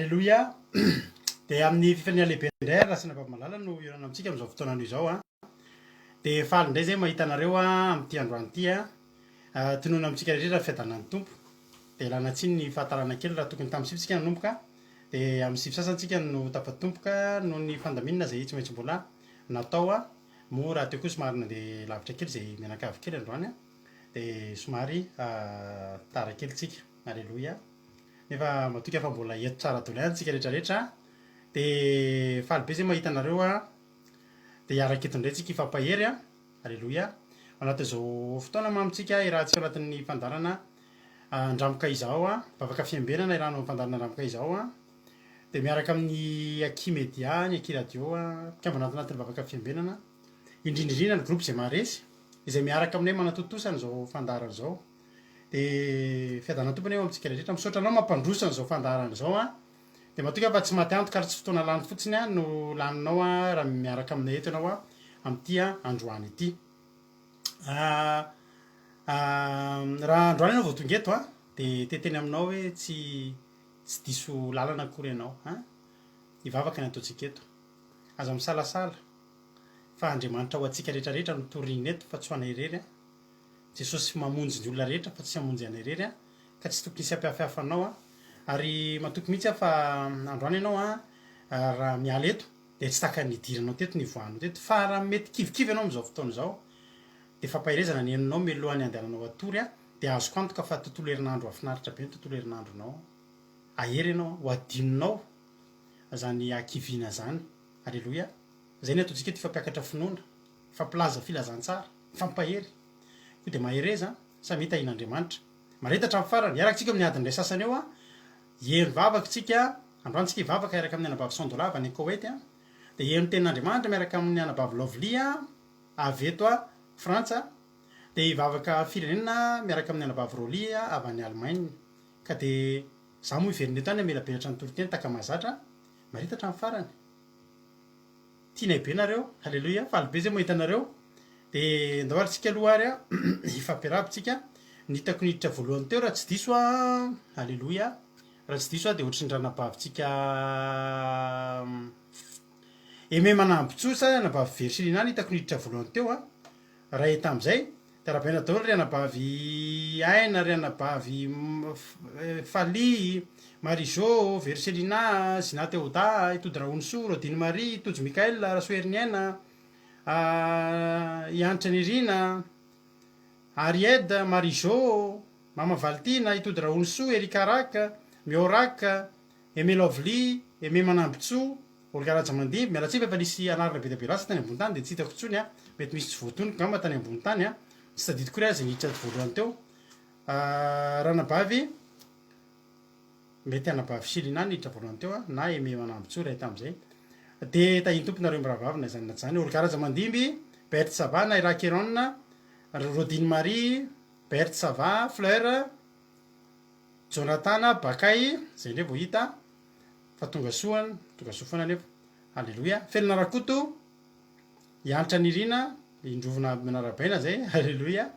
Alléluia. Dia amin'ny fifania lehibe indray rasana babamalala no iorana amintsika amin'izao fotoana izao a. Dia faly indray zay mahita anareo a amin'ity androany ity a. Tonoina amintsika rehetra fiadanan'ny tompo. Dia ilana tsiny ny fahatarana kely raha tokony tamin'ny sivitsika nanomboka. Dia amin'ny sivy sasantsika no tapatompoka noho ny fandaminana zay tsy maintsy mbola natao a. Moa raha teo koa somary nandeha lavitra kely zay mianakavy kely androany a. Dia somary tara kely tsika. Alléluia. Nefa matoka fa mbola eto tsara daholo ihany tsika rehetrarehetra. Dia faly be zay mahita anareo a. Dia hiaraka eto indray tsika hifampahery a. Alléluia. Anatin'izao fotoana mamitsika irahantsika ao anatin'ny fandarana andramoka izao a. Bavaka fiambenana irano fandarana andramoka izao a. Dia miaraka amin'ny Aki Media, ny Aki Radio a, mpikambana anatin'ny bavaka fiambenana. Indrindrindrina ny groupe zay maharesy izay miaraka aminay manatotosana izao fandarana izao. Dia fiadanana tompony eo amintsika rehetra misaotra anao mampandrosana izao fandarana izao a. Dia matoka fa tsy maty antoka ary tsy fotoana lany fotsiny a no laninao a raha miaraka aminay eto ianao a amin'ity androany ity. Raha androany ianao vao tonga eto a dia teteny aminao hoe tsy diso lalana akory ianao a. Hivavaka ny ataontsika eto. Aza misalasala fa Andriamanitra ho antsika rehetrarehetra no toriana eto fa tsy ho anay irery a. Jesosy mamonjy ny olona rehetra fa tsy hamonjy anay irery a. Ka tsy tokony hisy hampiafiafanao a. Ary matoky mihitsy fa androany ianao a raha miala eto dia tsy taka nidiranao teto nivoahanao teto fa raha mety kivikivy ianao amin'izao fotoana izao dia fampahirezana ny henonao mialohan'ny andehananao atory a. Dia azoko antoka fa tontolo herinandro afinaritra be ny tontolo herinandronao. Ahery ianao ho adinonao zany akiviana zany. Alléluia. Zay ny ataontsika eto fampiakatra finoana, fampilaza filazantsara, fampahery. Koa dia mahereza samy hita in'Andriamanitra. Maretatra amin'ny farany, hiarakantsika amin'ny adiny iray sasany eo a. Heno vavaka tsika, androantsika hivavaka hiaraka amin'ny anabavy Sandolava any Koweït a. Dia heno tenin'Andriamanitra miaraka amin'ny anabavy Lovely a, avy eto a Frantsa. Dia hivavaka firenena miaraka amin'ny anabavy Roly a, avy any Allemagne. Ka dia za moa hiverina eto any mila benatra ny toroteny taka-mahazatra, maretatra amin'ny farany. Tianay be nareo, alléluia, faly be zay mahita anareo. Dia andao arintsika aloha ary a hifampiarahapitsika. Ny hitako niditra voalohany teo raha tsy diso a, alléluia. Raha tsy diso a dia ohatry ny ranabavintsika Aimé Manambotsosa, anabavy Versilina ny hitako niditra voalohany teo a. Raha hita amin'izay dia rahabaina daholo ry anabavy Aina, ry anabavy Faly, Marijô, Verselina, Zina Teoda, Itody Raonisoa, Rodiny Marie, Tojo Mikael, Rasoheriniaina, Ianitra Nirina, Aried, Marijô, Mama Valtina, Itody Raonisoa, Erika Raka, Mioraka, Aimé Lovely, Aimé Manambotsoa, olo-karaja mandihy. Miala tsika efa nisy anarana be dia be lasa tany ambony tany dia tsy hitako intsony a. Mety misy tsy voatony ngamba tany ambony tany a. Tsy tadidiko koa izay niditra voalohany teo. Ranabavy mety anabavy Silina niditra voalohany teo a, na Aimé Manambotsoa raha hita amin'izay. Dia tahiny tompo nareo mirahavavy na izany na izany. Olo-karaja mandimby, Berthe Sava, Naira Keron, Rodine Marie, Berthe Sava, Fleur, Jonathan, Bakay, zay indray vao hita. Fa tonga soa foana nefa. Alléluia. Felina Rakoto, Ianitra Nirina, indrovona menarabaina zay. Alléluia.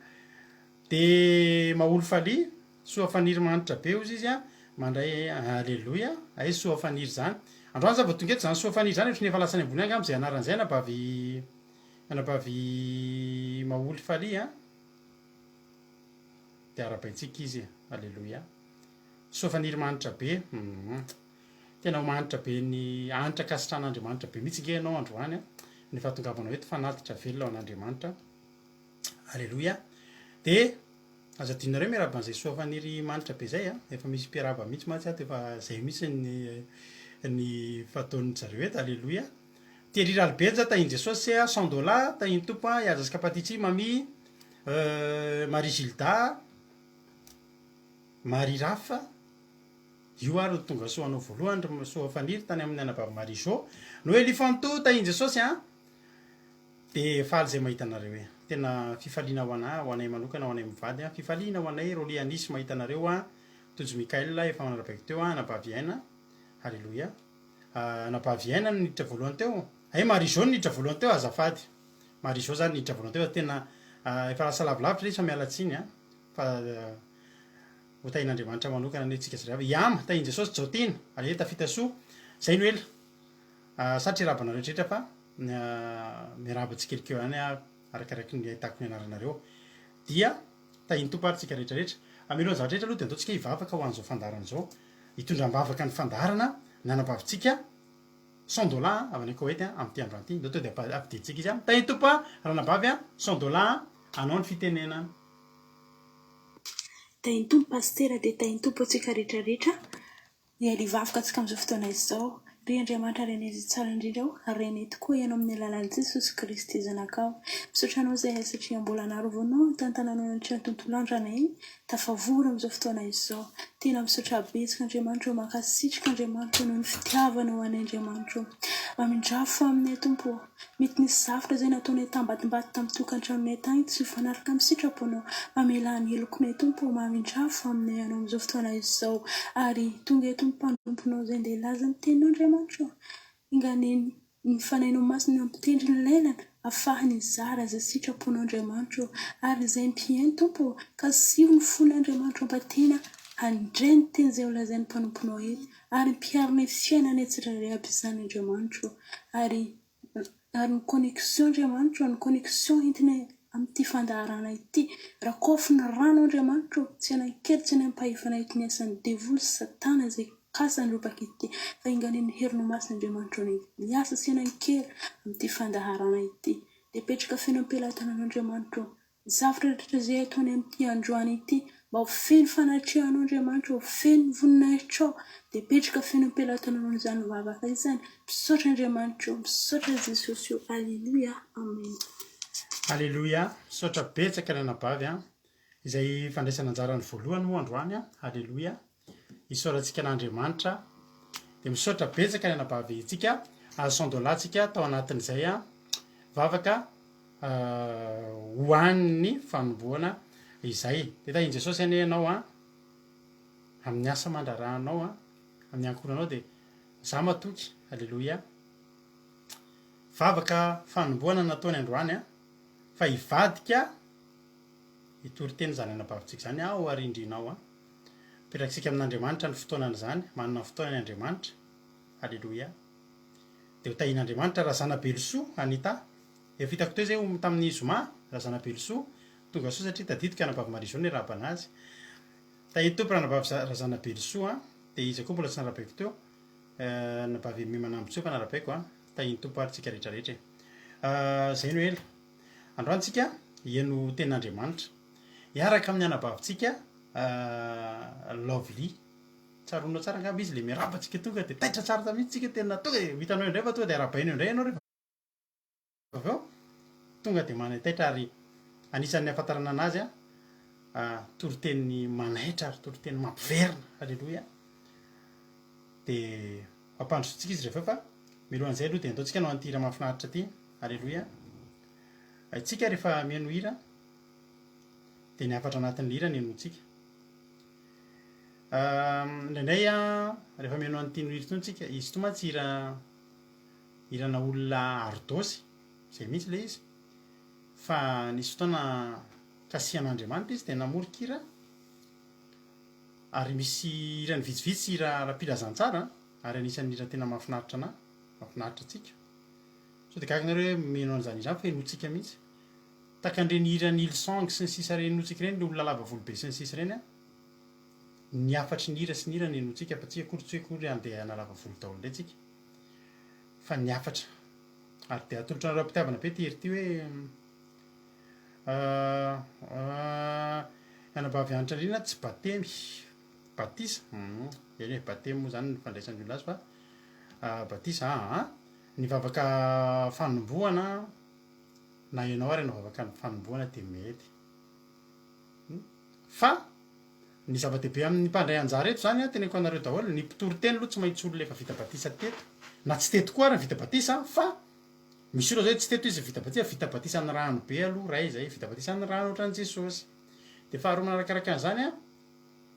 Dia Maolo Faly, soa faniry manitra be ozy izy a. Mandray alléluia. Ay soa faniry zany. Androany za vao tonga eto zany soa faniry zany ohatry ny efa lasany ambony any amin'izay anaran'izay anabavy Maolo Faly a. Dia arabaintsika izy. Alléluia. Soa faniry manitra be. Tena manitra be ny anitra kasitran'Andriamanitra be mihitsy nge ianao androany a. Ny fahatongavanao eto fanatitra velona ao an'Andriamanitra. Alléluia. Dia aza dinareo miaraba an'izay soa faniry manitra be zay a. Efa misy mpiaraba mihitsy mantsy ato efa zay mihitsy ny fataon'ny zareo eto. Alléluia. Thierry Ralbenja tahiny Jesosy a, Sandola tahiny tompo a, Iazas Kapatitsy, Mami, Marie Gilda, Marie Rafa. Io ary tonga soa anao voalohany soa faniry tany amin'ny anabavy Marijô. Noely Fanto tahiny Jesosy a. Dia faly zay mahita anareo e. Tena fifaliana ho anay manokana, ho anay mivady a. Fifaliana ho anay Roly Anisy mahita anareo a. Tojo Mikael efa manarabaiko teo a, anabavy Aina. Alléluia. Anabavy Aina niditra voalohany teo. Ay Marijô niditra voalohany teo azafady. Marijô zany niditra voalohany teo tena efa lasa lavilavitra izy fa miala tsiny a. Fa ho tahin'andriamanitra manokana ny tsika zay iama tahin jesosy jaotiny ale tafitasoa zay no ela satria rabana rehetrrehetra fa miarabatsikelikeo any arakaraky ny ahitako ny anaranareo dia tahiny tomparytsika rehetrarehetra amelohan'ny zavatra rehetra aloha de ataotsika hivavaka ho an'izao fandarana zao hitondram-bavaka ny fandarana nanambavitsika $100 avy any Koweït amin'ny ty andro anty ndao to de ampiditsika izy tahiny tompa ranabavy $100 anao ny fitenenana tahiny tompo pastera dia tahiny tompo antsika rehetrarehetra dia livavaka antsika amin'izao fotoana izao ry andriamanitra ren'izy tsara indrindra ao renay tokoa ianao amin'ny alalan'i jesosy kristy zanakao misaotra anao izay satria mbola narovonao ny tantananao nandritra ny tontolo androna iny tafavory amin'izao fotoana izao tena misaotra betsaka andriamanitra mankasitrika andriamanitra noho ny fitiavanao any andriamanitra mamindrafo aminay tompo mety nisy zavatra izay nataonay tambatimbaty tamin'ny tokantranonay tany tsy mifanaraka amin'ny sitraponao mamela ny helokonay tompo mamindrafo aminay ianao amin'izao fotoana izao ary tonga eto ny mpanomponao izay ndeha laza ny teninao andriamanitra inga ny fanainao masina ampitendry ny lailana afahany zara izay sitraponao andriamanitra ary izay mpiainy tompo ka sivy ny fony andriamanitra ampatena handray ny teny izay ho lazain'ny mpanomponao eto ary mpiarina fiainana tsirairay aby izany andriamanitra ary ny connexion andriamanitra ny connexion entina amin'ity fandaharana ity raha kofy ny rano andriamanitra tsy anankely tsy anampahifana ety ny asan'ny devoly satana izay kasany robaka ity fa inganeny herino masina andriamanitra ny asa sy anankely amin'ity fandaharana ity dia petraka feno ampelantanan'andriamanitra zavatra rehetra izay ataony amin'ity androany ity mba ho feno fanatrehanao andriamanitra ho feno voninahitra ao dia petraka feno ampelantananao izany vavaka izany misaotra andriamanitra misaotra jesosy alleluia amen alleluia misaotra betsaka nanabavy izay fandraisana anjarany voalohany moa androany alleluia isaorantsika n'andriamanitra dia misaotra betsaka ny anabavy tsika azo $100 tsika tao anatin'izay vavaka hoan'ny fanomboana izay dia tahiny jesosy any ianao amin'ny asa mandrarahanao amin'ny ankoranao dia za matoky alleloia vavaka fanomboana nataony androany fa hivadika hitory teny zany anabavitsika zany ho arindrinao perakitsika amin'andriamanitra ny fotoanany zany manana fotoanany andriamanitra alleloia dia ho tahin'andriamanitra raha zanabelosoa anita efa hitako teo zay tamin'ny zoma raha zanabelosoa tonga soa satria tadidika anabavy marizao ny raba anazy tahiny tompo ranabavy razanabelosoa dia izy koa mbola tsy narabaiko teo nabavy mimanambotsoa fa narabaiko tahiny tompo arytsika rehetrarehetra zay no ela androantsika ieno tenin'andriamanitra hiaraka amin'ny anabavitsika lovely tsaroana tsara angamba izy le miarabatsika tonga dia taitra tsara tamihitsy tsika tena tonga vitanao indray fa tonga dia arabainao indray ianao rehefa avy eo tonga dia manataitra ary anisan'ny afantarana anazy toriteny manaitra ary toriteny mampiverina alleloia dia ampandrosotsika izy rehefa fa milohan'izay aloha dia ataontsika no antira mahafinaritra aty alleloia itsika rehefa mihaino hira dia ny afatra anatin'ny hira ny enotsika indraindray rehefa mihaino an'ity no hira itony tsika izy to mantsy hirana olona ardosy zay mihitsy le izy fa nisy fotoana kasian'andriamanitra izy dia namorikira ary misy hirany vitsivitsy hira ara-pilazantsara ary anisan'ny hira tena mahafinaritra mahafinaritra atsika so dia kakanareo hoe mihaino an'izany izany fa enotsika mihitsy takandreny hirany ilsong sy ny sisa reny enotsika reny le olona lava volobe sy ny sisa reny ny afatry ny hira sy ny hira ny enotsika fa tsy akory tsy akory andeha nalava volo daholo indray tsika fa ny afatra ary dia atolotra nareo ampitiavana be ty hery ty hoe anabavy anitra indrina tsy batemy batisa eny hoe batemy moa zany ny fandraisan'ny olona azy fa batisa ny vavaka fanomboana na ianao ary ianao vavaka ny fanomboana dia mety fa ny zava-dehibe amin'ny mpandray anjara eto zany teneko anareo daholo ny mpitory teny aloha tsy maintsy olo efa vita batisa teto na tsy teto koa ary ny vita batisa fa misy olo zay tsy teto izy vita batisa ny rano be aloha ray zay vita batisa ny rano ohatran'i jesosy dia faharoa manarakaraka an'izany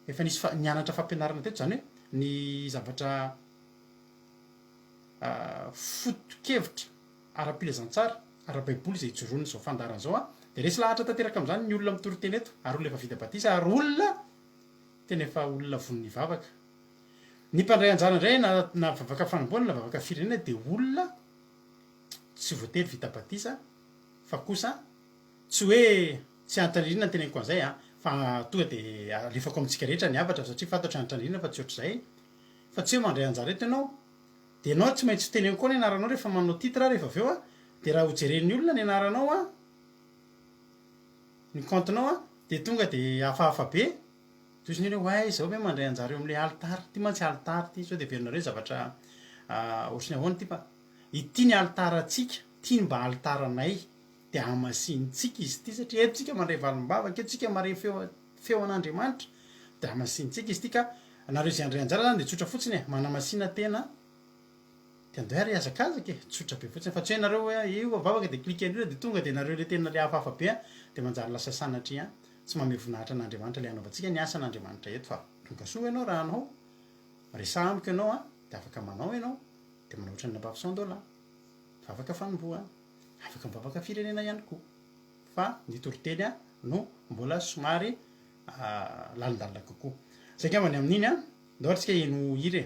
efa nisy nianatra fampianarana teto zany hoe ny zavatra foto-kevitra ara-pilazantsara ara-baiboly izay ijoroany zao fandarana zao dia resy lahatra tanteraka amin'izany ny olona mitory teny eto ary olona efa vita batisa ary olona tena efa olona von'ny vavaka ny mpandray anjara indray na vavaka fanomboana na vavaka firenena de olona tsy voatery vita batisa fa kosa tsy hoe tsy antandrina teneniko an'izay fa tonga de alefako amintsika rehetra ny avatra satria fantatra antandrina fa tsy ohatr'izay fa tsy hoe mandray anjara reto ianao de anao tsy maintsy teneny koa ny anaranao rehefa manao titra rehefa aveo de raha hojeren'ny olona ny anaranao ny comptenao de tonga de hafahafa be toyny hoe way zao hoe mandray anjara eo am'le altary ty mantsy altary ty sao de verinareo zavatra ohatrany ahoany ty fa ity ny altara atsika ty ny mba altaranay de amasinitsika izy ty satria etotsika mandray valimbavaka etotsika mare feo an'andriamanitra de amasinitsika izy ty ka nareo zay andray anjara zany de tsotra fotsiny manamasina tena de andeo ary azakazaka tsotra be fotsiny fa tsy hoe nareo hoe io vavaka de klika andrina de tonga de nareo le tena le hafahafa be de manjary lasa sanatry tsy mame voninahitra an'andriamanitra le anaovantsika ny asan'andriamanitra eto fa tongasoa ianao raha anao resa amiko ianao de afaka manao ianao de manao ohatran'ny nabafisandôla fa afaka fanomboa afaka mivavaka firenena ihany koa fa ny toriteny no mbola somary lalindalina kokoa zay ngambany amin'iny de ohatsika eno iry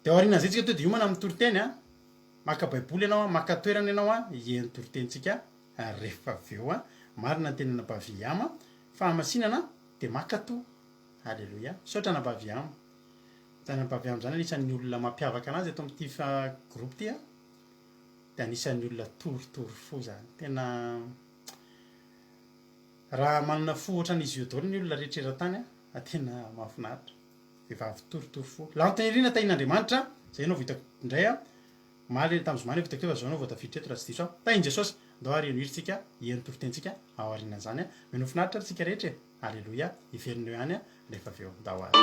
de aorinan'zay tsika to de iomana amin'ny toriteny maka baiboly ianao maka toerana ianao ieny toritentsika rehefa aveo marina ny tenana baviama fa amasinana de makato alleloia saotra nabaviama zanabaviama zany anisan'ny olona mampiavaka anazy eto am'ty groupe ty de anisan'ny olona toritory fo zany tena raha manana fo ohatran'izy io daholo ny olona rehetrera-tany tena mahafinaritra vehivavy toritory fo lantenirina tain'andriamanitra zay anao vitako indray maly tam'zomany vitako teo fa zao anao voatafiditra eto raha tsy diso tainy jesosy ndao ary eno hiritsika eny toritentsika ao arinan zany meno finaritra tsika rehetra alleloia iverineo ihany rehefa aveo ndao ary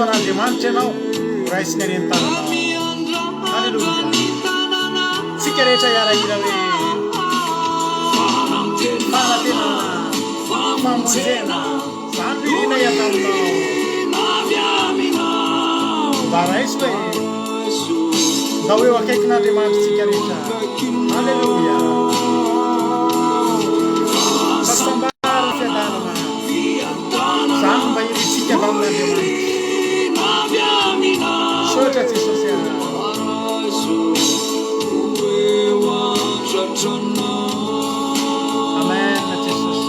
An'andriamanitra ianao raha isika rentananao alleloia tsika rehetra iarahira hoe fanantena famonjena zany irina iataminao mba raisy hoe ndao eo akaikin'andriamanitra tsika rehetra alleloia fasambara fiadanana zany mba iritsika vamin'andriamanitra sotra jesosy amen jesosy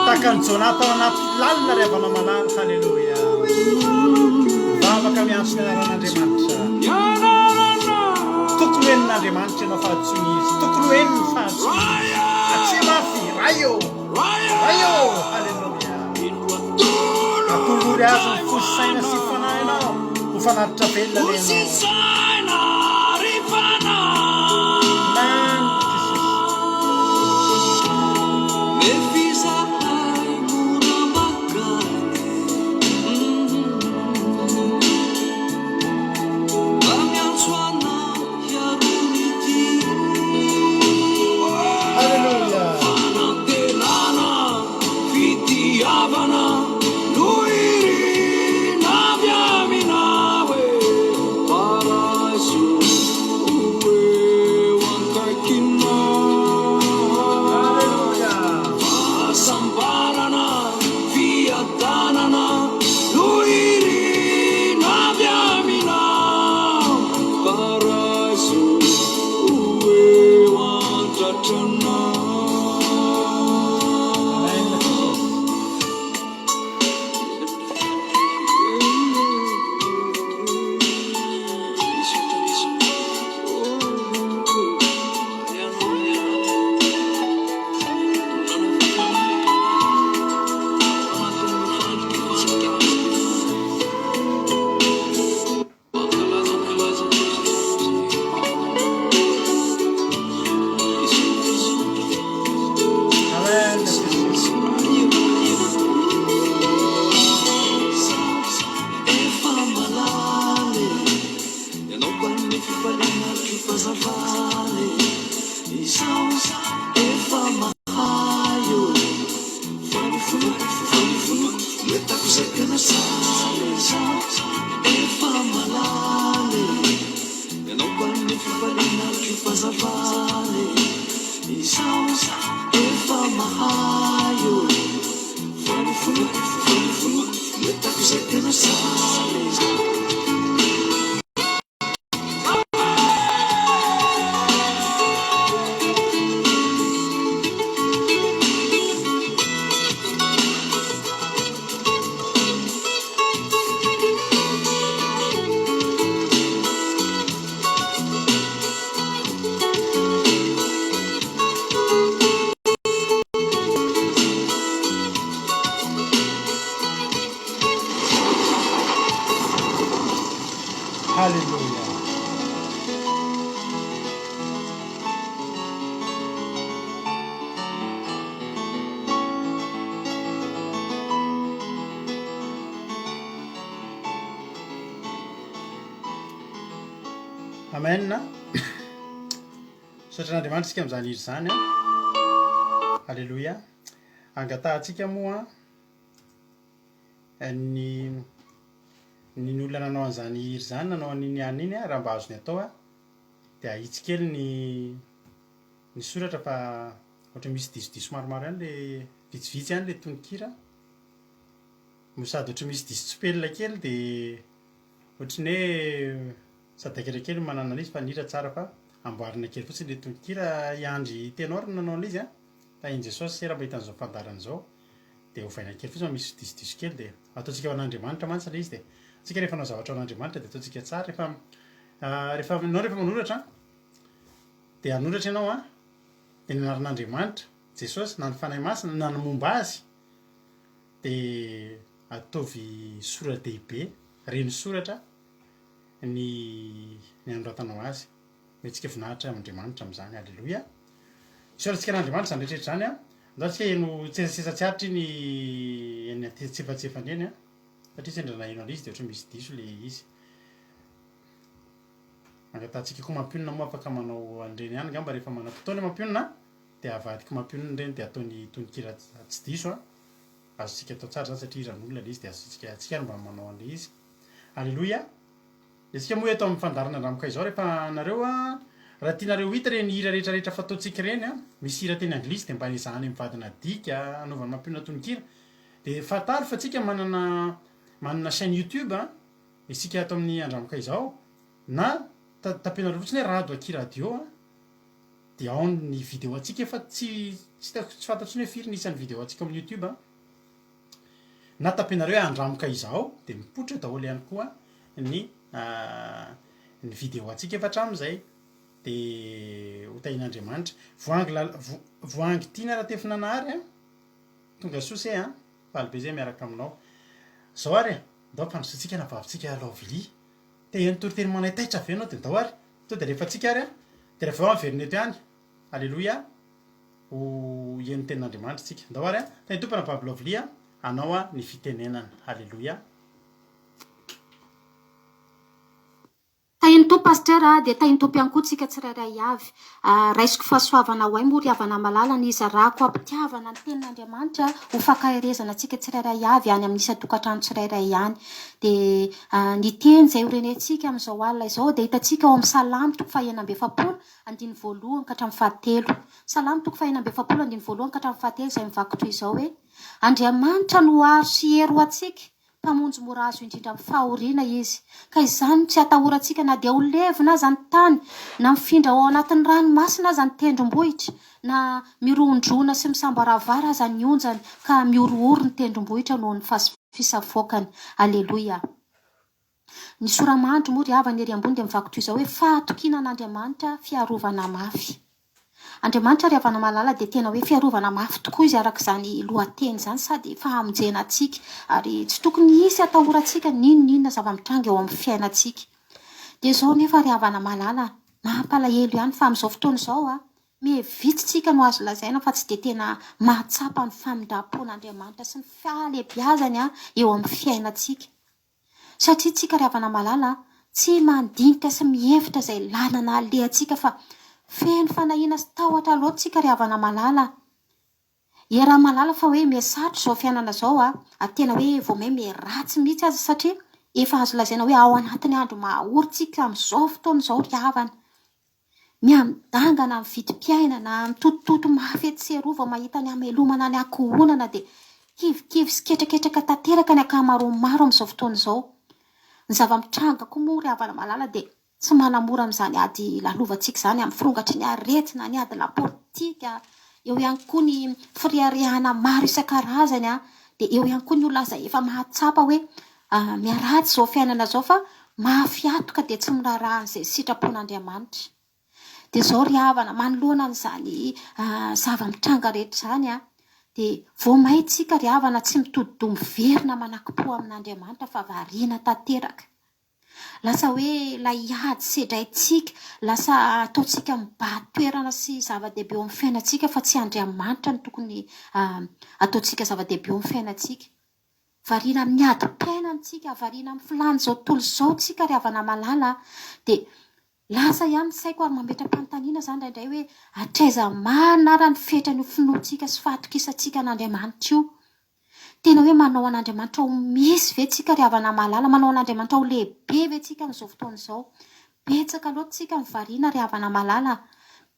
takany jona tao anaty lalina ry avana manary halleloia vavaka miantsony anaran'andriamanitra tokony hoenin'andriamanitra ianao fahatsony izy tokony hoeniny fahatsony atsy mafy rayo halleloia atolory azy ny fosisaina sy fanahy ianao ho fanaritra velona le Halleluja. Amen. Sotran'Andriamanitra tsika amin'izany iry zany a. Halleluja. Angatantsika moa ny olona nanao an'izany iry zany nanao an'iny any iny a raha mba azony atao a dia ahitsy kely ny soratra fa ohatra misy diso maromaro ihany le vitsivitsy ihany le tononkira mo sady ohatra misy diso tsipelina kely dia ohatra ny hoe sady akerakely manana an'izy fa nira tsara fa amboarina kely fotsiny le tononkira iandry tenor no nanao an'izy a tahin' Jesosy raha mba hitan'izao fandarana izao dia hovaina kely fotsiny misy diso kely dia ataontsika ho an'Andriamanitra mantsy le izy dia tsika rehefa manao zavatra ho an'Andriamanitra dia ataontsika tsara rehefa manoratra dia hanoratra ianao a dia ny anaran'Andriamanitra Jesosy na ny fanahy masina na ny momba azy dia ataovy sora-dehibe reny soratra ny anoratanao azy metsika voninahitra amin'Andriamanitra amin'izany. Halleluja. Soratsika n'Andriamanitra izany rehetrarehetra izany a andatsika eno tsesatsiaritra iny eny tsefatsefany eny a satria sendra naheno an'izy dia ohatra misy diso le izy. Angatantsika komapionina moa afaka manao an'ireny ihany ngamba rehefa manam-potoana mampionina dia avadika komapionina ireny dia ataony tononkira tsy diso a azontsika atao tsara zany satria iran'olona le izy dia azontsika tsika mba manao an'le izy. Halleluja. Dia tsika moa eto amin'ny fandarana ramoka izao rehefa nareo a raha tianareo hita reny hira rehetrarehetra fataontsika ireny a misy hira teny anglisy dia mba izahany mivadina dika anaovana mampionina tononkira dia fataro fa tsika manana chaîne YouTube a isika ato amin'ny andramoka izao na tapenareo fotsiny hoe Radoaky radio a dia ao ny vidéo atsika fa tsy fantatsiny hoe firy nisan'ny vidéo atsika amin'ny YouTube a na tapenareo hoe andramoka izao dia mipoitra daholo ihany koa ny vidéo atsika efa hatramin'izay dia hotahin'Andriamanitra voangy tiana raha tefinanahary a tonga sosy a falibe zay miaraka aminao zao ary ndao mpandrosotsika navavitsika lovely te nitoroteny manaytaitra avy ianao dia ndao ary to dia rehefa tsika ary a dia rehefa ao am'verineto ihany. Halleluja. Ho heno tenin'Andriamanitra tsika ndao ary a tany tompona baby lovely a anao a ny fitenenana. Halleluja. Tahiny to paster dia tahiny to mpiankotsika tsirairay avy raisiko fahasoavana ho ay moa ry havana malala ny izarako ampitiavana ny tenin'Andriamanitra ho fankahirezana antsika tsirairay avy any amin'ny isa-tokantrano tsirairay ihany dia ny teny izay horenentsika amin'izao alina izao dia hitantsika ao amin'ny salamy toko fahaenina amby efapolo andiny voalohany ka hatramin'ny fahatelo. Salamy toko fahaenina amby efapolo andiny voalohany ka hatramin'ny fahatelo izay mivaky toy izao hoe Andriamanitra no aro sy ero atsika mpamonjy mora azo indrindra amin'ny fahoriana izy ka izany tsy atahorantsika na dia ho levina aza ny tany na mifindra ao anatin'ny ranomasina aza ny tendrombohitra na mirondrona sy misambaravara aza ny onjany ka miorooro ny tendrombohitra noho ny fisavoakany. Alleluja. Ny soramandry moa ry havany ery ambony dia mivaky toy izao hoe fahatokinan'Andriamanitra fiarovana mafy. Andriamanitra ry havana malala dia tena hoe fiarovana mafy tokoa izy araka izany lohateny izany sady fahamonjena antsika ary tsy tokony hisy atahorantsika ninona zava-mitranga eo amin'ny fiainantsika. Dia izao nefa ry havana malala mampalahelo ihany fa amin'izao fotoana izao a mihevitsitsika no azo lazaina fa tsy dia tena mahatsapa ny famindrapon'Andriamanitra sy ny fahalebiazany a eo amin'ny fiainantsika satria tsika ry havana malala tsy mandinika sy mihevitra izay lalana alehantsika fa feno fanahiana sy tahotra loatra tsika ry havana malala. raha malala fa hoe miasatro zao fiainana zao tena hoe vao may ratsy mihitsy azy satria efa azo lazaina hoe ao anatiny andro mahaorytsika amin'izao fotoana izao ry havana. Miamidangana amin'ny vidim-piainana, mitotototo mafy etserova mahita ny hamelomana ny ankohonana dia kivikivy sy ketraketraka tanteraka ny ankamaroany maro amin'izao fotoana izao. Ny zava-mitranga koa moa ry havana malala dia tsy manamora amin'izany ady lalovantsika izany amin'ny firongatry ny aretina, ny ady lapolitika, eo ihany koa ny firiarihana maro isan-karazany dia eo ihany koa ny olona izay efa mahatsapa hoe miaratsy izao fiainana izao fa mahafiatoka dia tsy mirarahan'izay sitrapon'Andriamanitra. Dia izao ry havana manoloana an'izany zava-mitranga rehetra izany dia vao mahitsika ry havana tsy mitodi-do miverina manaki-po amin'Andriamanitra fa variana tanteraka. Lasa hoe ilay ady sedraitsika, lasa ataotsika mibahan-toerana sy zava-dehibe eo amin'ny fiainantsika fa tsy Andriamanitra ny tokony ataotsika zava-dehibe eo amin'ny fiainantsika. Variana amin'ny adi-piainantsika, variana amin'ny filany izao tontolo izao tsika ry havana malala dia lasa ihany saiko ary mametra-panontaniana izany indray hoe hatraiza manara ny fetrany finoantsika sy fahatokisantsika an'Andriamanitra io. Tena hoe manao an'Andriamanitra ho misy ve tsika ry havana malala, manao an'Andriamanitra ho lehibe ve tsika amin'izao fotoana izao. Betsaka loatra tsika mivariana ry havana malala,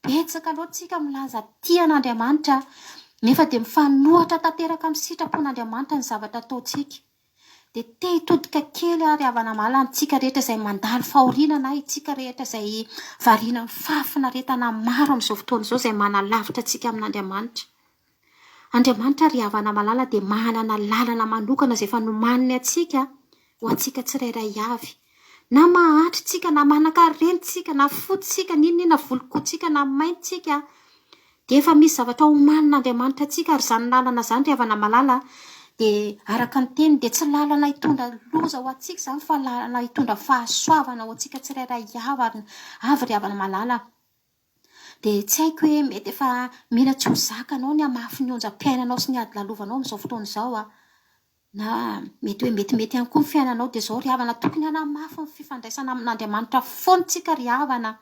betsaka loatra tsika milaza tia an'Andriamanitra nefa dia mifanohitra tanteraka amin'ny sitrapon'Andriamanitra ny zavatra ataontsika. Dia te hitodika kely ry havana malala antsika rehetra izay mandalo fahoriana itsika rehetra izay variana amin'ny fahafinaretana maro amin'izao fotoana izao izay manalavitra antsika amin'Andriamanitra. Andriamanitra ry havana malala dia manana lalana manokana izay efa nomaniny antsika ho antsika tsirairay avy. Na mahatritsika, na manankarentsika, na fotsika, ninona volokotsika, na maintsika dia efa misy zavatra homanin'Andriamanitra antsika ary izany lalana izany ry havana malala dia araka ny teny dia tsy lalana hitondra loza ho antsika izany fa lalana hitondra fahasoavana ho antsika tsirairay avy ry havana malala. Dia tsy haiko hoe mety efa mila tsy ho zakanao ny hamafy ny onjam-piainanao sy ny ady lalovanao amin'izao fotoana izao na mety hoe metimety ihany koa ny fiainanao dia izao ry havana tokony hanamafy ny fifandraisana amin'Andriamanitra fontsika ry havana.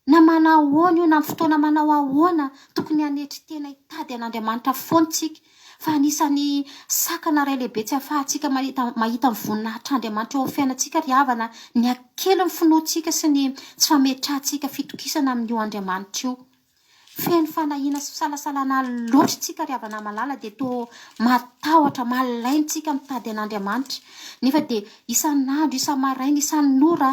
Na manao ahoana io na amin'ny fotoana manao ahoana tokony hanetry tena hitady an'Andriamanitra fontsika fa anisany sakana iray lehibe tsy ahafahantsika mahita ny voninahitr'Andriamanitra eo amin'ny fiainantsika ry havana ny akely ny finoantsika sy ny tsy fametrahantsika fitokisana amin'io Andriamanitra io. Feno fanahiana sy fisalasalana loatra tsika ry havana malala dia toa matahotra malaintsika mitady an'Andriamanitra nefa dia isan'andro, isan-maraina, isan'ora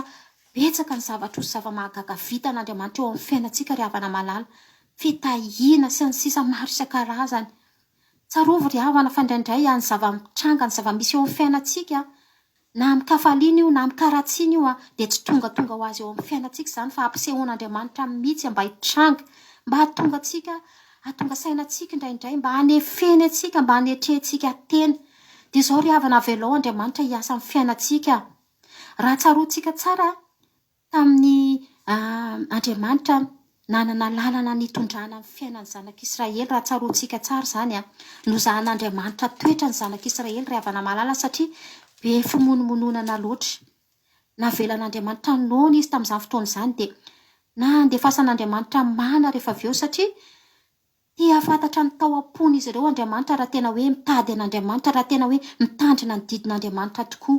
betsaka ny zavatra sy zava-mahagaga vita an'Andriamanitra eo amin'ny fiainantsika ry havana malala. Fitahiana sy ny sisa maro isan-karazany. Tsarovy ry havana fa indraindray ny zava-mitranga, ny zava-misy eo amin'ny fiainantsika na amin'ny kafaliana io na amin'ny karatsiana io dia tsy tonga ho azy eo amin'ny fiainantsika izany fa ampisehoan'Andriamanitra mihitsy mba hitranga, mba hahatonga sainantsika indraindray, mba hanefeny antsika, mba hanetrehantsika tena. Dia izao ry havana velao Andriamanitra hiasa amin'ny fiainantsika. Raha tsaroantsika tsara tamin'ny Andriamanitra nanana lalana nitondrana amin'ny fiainan'ny zanak'Israely, raha tsaroantsika tsara izany nozahan'Andriamanitra toetra ny zanak'Israely ry havana malala satria be fimonomononana loatra. Navelan'Andriamanitra noana izy tamin'izany fotoana izany dia nandefasan'Andriamanitra mana rehefa avy eo satria tia fantatra ny tao am-pony izy ireo Andriamanitra raha tena hoe mitady an'Andriamanitra, raha tena hoe mitandrina ny didin'Andriamanitra tokoa.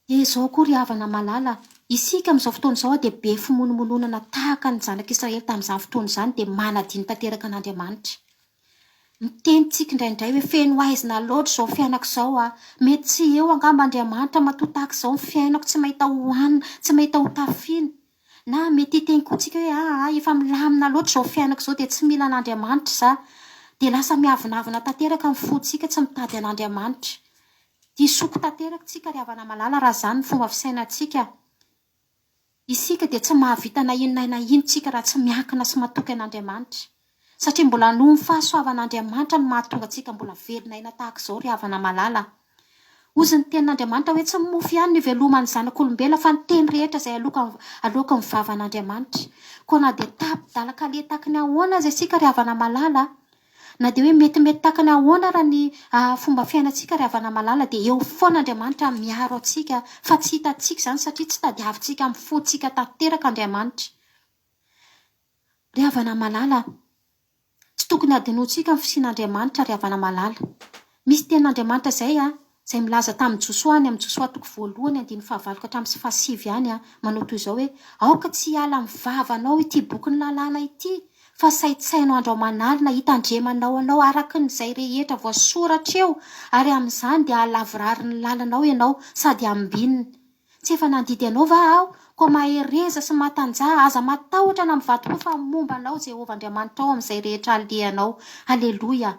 Dia izao koa ry havana malala, isika amin'izao fotoana izao dia be fimonomononana tahaka ny zanak'Israely tamin'izany fotoana izany dia manadiny tanteraka an'Andriamanitra. Mitenitsika indraindray hoe feno aizina loatra izao fiainako izao mety tsy eo angamba Andriamanitra matotahaka izao ny fiainako, tsy mahita hohanina, tsy mahita ho tafiana. Na mety hiteny koa tsika hoe efa milamina loatra izao fiainako izao dia tsy mila an'Andriamanitra za. Dia lasa miavinavina tanteraka ny foditsika tsy mitady an'Andriamanitra. Dia isoko tanteraka tsika ry havana malala raha izany ny fomba fisainantsika. Isika dia tsy mahavita na inona tsika raha tsy miankina sy matoky an'Andriamanitra. Satria mbola noho ny fahasoavan'Andriamanitra no mahatonga antsika mbola velona aina tahaka izao ry havana malala. Ozy ny tenin'Andriamanitra hoe tsy mofy ihany ny velomany zanak'olombelona fa ny teny rehetra izay aloka ny vavan'Andriamanitra. Koa na dia tapidalaka letaka ny ahoana aza isika ry havana malala, na dia hoe metimety taka ny ahoana raha ny fomba fiainantsika ry havana malala dia eo foana Andriamanitra miaro antsika fa tsy hitantsika izany satria tsy tadiavintsika amin'ny foditsika tanteraka Andriamanitra. Ry havana malala, tsy tokony adinoantsika ny fisian'Andriamanitra ry havana malala. Misy tenin'Andriamanitra izay izay milaza tamin'ny Josoa amin'ny Josoa toko voalohany 5:7 any manao toy izao hoe aoka tsy hiala amin'ny vavanao ity boky ny lalàna ity fa saitsainao andro manaly na hitandremanao anao araka n'izay rehetra voasoratra eo ary amin'izany dia halavorary ny lalanao ianao sady ambininy. Tsy efa nandidy anao va aho ko mahereza sy matanjaha aza matahotra na mivady koa fa momba anao Jehovah Andriamanitra ao amin'izay rehetra alehanao. Aleloia.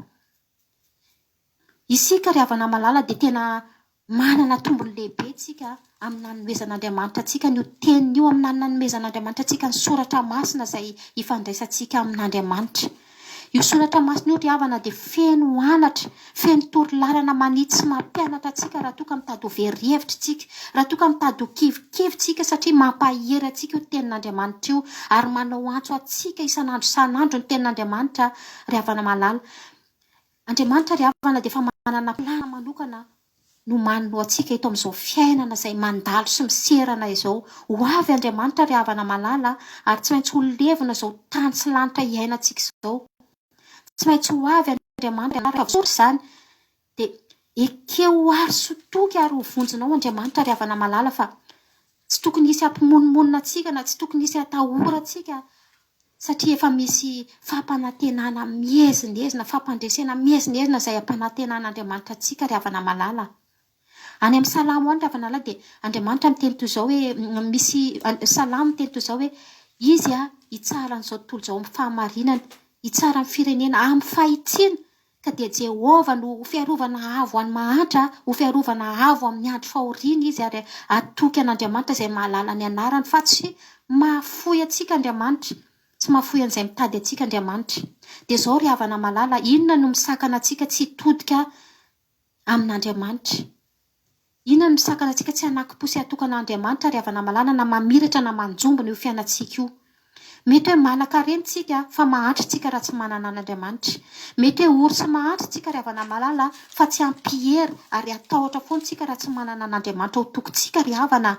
Isika ry havana malala dia tena manana tombony lehibe tsika amin'ny nanomezan'Andriamanitra antsika ny teniny io amin'ny nanomezan'Andriamanitra antsika ny soratra masina izay ifandraisantsika amin'Andriamanitra. Io soratra masina io ry havana dia feno anatra, feno torolalana manitsy sy mampianatra antsika raha toa ka mitady ho very-hevitra tsika, raha toa ka mitady ho kivikivitsika satria mampahery antsika io tenin'Andriamanitra io ary manao antso antsika isan'andro ny tenin'Andriamanitra ry havana malala. Andriamanitra ry havana dia efa manana plana manokana no manino antsika eto amin'izao fiainana izay mandalo sy miserana izao. Ho avy Andriamanitra ry havana malala ary tsy maintsy ho levona izao tany sy lanitra iainantsika izao. Tsy maintsy ho avy Andriamanitra sory izany dia ekeo ary sotoky ary ho vonjinao Andriamanitra ry havana malala fa tsy tokony hisy hampimonimmonina antsika na tsy tokony hisy hatahora antsika satria efa misy fampanantenana mihezinezina, fampandresena mihezinezina izay hampanantenan'Andriamanitra antsika ry havana malala. Any amin'ny salamo any ry havana malala dia Andriamanitra miteny toy izao hoe misy salamo miteny toy izao hoe izy hitsara an'izao tontolo izao amin'ny fahamarinana, hitsara amin'ny firenena amin'ny fahitsiana ka dia Jehovah no ho fiarovana avo any mahantra, ho fiarovana avo amin'ny andro fahoriana izy ary atoky an'Andriamanitra izay mahalala ny anarany fa tsy mahafoy antsika Andriamanitra. Tsy mahafoy an'izay mitady antsika Andriamanitra. Dia izao ry havana malala, inona no misakana antsika tsy hitodika amin'Andriamanitra? Inona no misakana antsika tsy hanaky-po sy hatokan'Andriamanitra ry havana malala na mamiratra na manjombona io fiainantsika io? Mety hoe malaka reny tsika fa mahantra tsika raha tsy manana an'Andriamanitra. Mety hoe ory sy mahantra tsika ry havana malala fa tsy ampihery ary atahotra foana tsika raha tsy manana an'Andriamanitra ho tokontsika ry havana.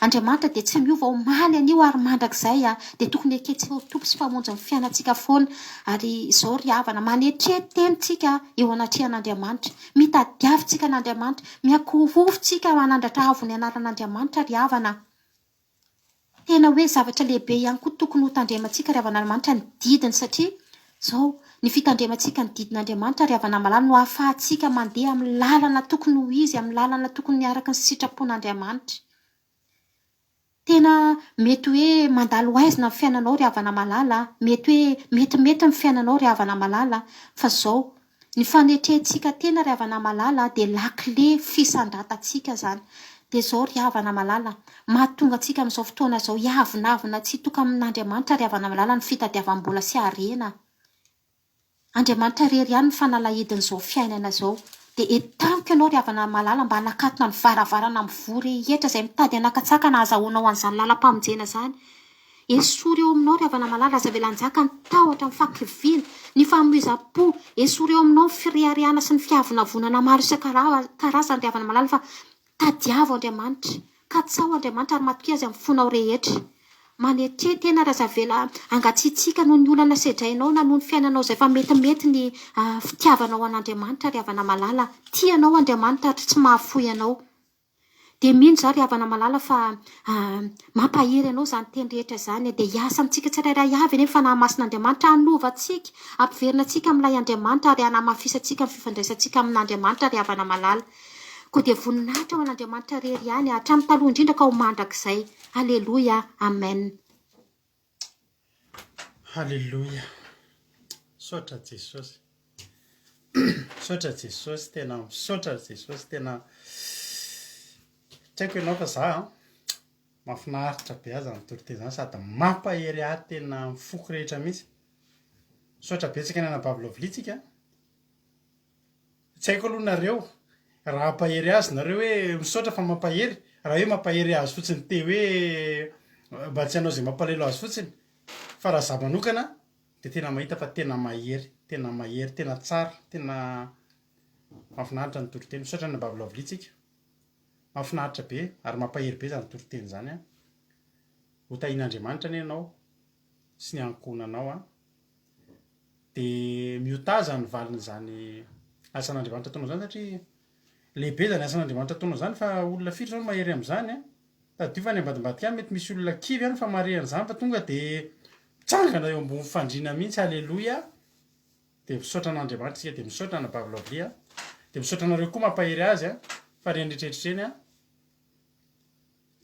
Andriamanitra dia tsy miova ho maly an'io ary mandrakizay dia tokony eketsika ho tompo sy famonjy ny fiainantsika foana. Ary izao ry havana manetrety tenintsika eo anatrehan'Andriamanitra, mitadiavintsika n'Andriamanitra, miankohofitsika manandratra avo ny anaran'Andriamanitra ry havana. Tena hoe zavatra lehibe ihany koa tokony ho tandremantsika ry havan'Andriamanitra ny didiny satria izao ny fitandremantsika ny didin'Andriamanitra ry havana malala no ahafahantsika mandeha amin'ny lalana tokony ho izy, amin'ny lalana tokony niaraka ny sitrapon'Andriamanitra. Tena mety hoe mandalo aizina ny fiainanao ry havana malala, mety hoe metimety ny fiainanao ry havana malala fa izao ny fanetrehantsika tena ry havana malala dia lakile fisandratantsika izany. Dia izao ry havana malala, mahatonga antsika amin'izao fotoana izao hiavinavina tsy toka amin'Andriamanitra ry havana malala ny fitadiavam-bola sy harena. Andriamanitra rery ihany ny fanalahidin'izao fiainana izao. Dia etamiko ianao ry havana malala mba hanakatona ny varavarana amin'ny vory rehetra izay mitady hanakatsaka na azahoanao an'izany lalam-pamonjena izany. Esory eo aminao ry havana malala aza velanjaka ny tahotra, ny fankivina, ny fahamoiza-po. Esory eo aminao ny firehariana sy ny fiavinavonana maro isan-karazany ry havana malala fa tadiavo Andriamanitra, katsao Andriamanitra ary matoky azy amin'ny fonao rehetra. Manetre tena raha zavela angatsiatsika noho ny olana sedrainao na noho ny fiainanao izay fa metimety ny fitiavanao an'Andriamanitra ry havana malala. Tianao Andriamanitra ary tsy mahafoy anao. Dia mino izao ry havana malala fa mampahery anao izany teny rehetra izany dia hiasa amintsika tsirairay avy nefa nahamasin'Andriamanitra hanovantsika, hampiverina antsika amin'ilay Andriamanitra ary hanamafisantsika amin'ny fifandraisantsika amin'Andriamanitra ry havana malala. Koa dia voninahitra ao an'Andriamanitra rery ihany hatramin'ny taloha indrindra ka ho mandrakizay. Aleloia, amen. Halleloia. Saotra Jesosy. Saotra Jesosy tena, saotra Jesosy tena. Tsy haiko ianao fa za mahafinaritra be aza ny toroteny izany sady mampahery ahy tena mifoko rehetra mihitsy. Saotra betsaka ny anabavlovlitsika. Tsy haiko aloha nareo raha mampahery azy nareo hoe misaotra fa mampahery, raha hoe mampahery azy fotsiny te hoe mba tsy hanao izay mampalelo azy fotsiny. Fa raha za manokana dia tena mahita fa tena mahery, tena tsara, tena mahafinaritra ny toroteny. Misaotra ny anabavlovlitsika. Mahafinaritra be ary mampahery be izany toroteny izany ho tahian'Andriamanitra anie ianao sy ny ankohonanao de miotaza ny valiny zany asan'andriamanitra ataonao zany satria lehibe zany asan'andriamanitra ataonao zany fa olona firy zao no mahery am'zany a tadiofa any ambadimbadika any mety misy olona kivy any fa mare an'zany fa tonga de mitsangana eo ambony fandriana mihitsy alleloia de misaotra an'andriamanitra tsika de misaotra na bavilavia de misaotra anareo koa mampahery azy a fa reny retretreny a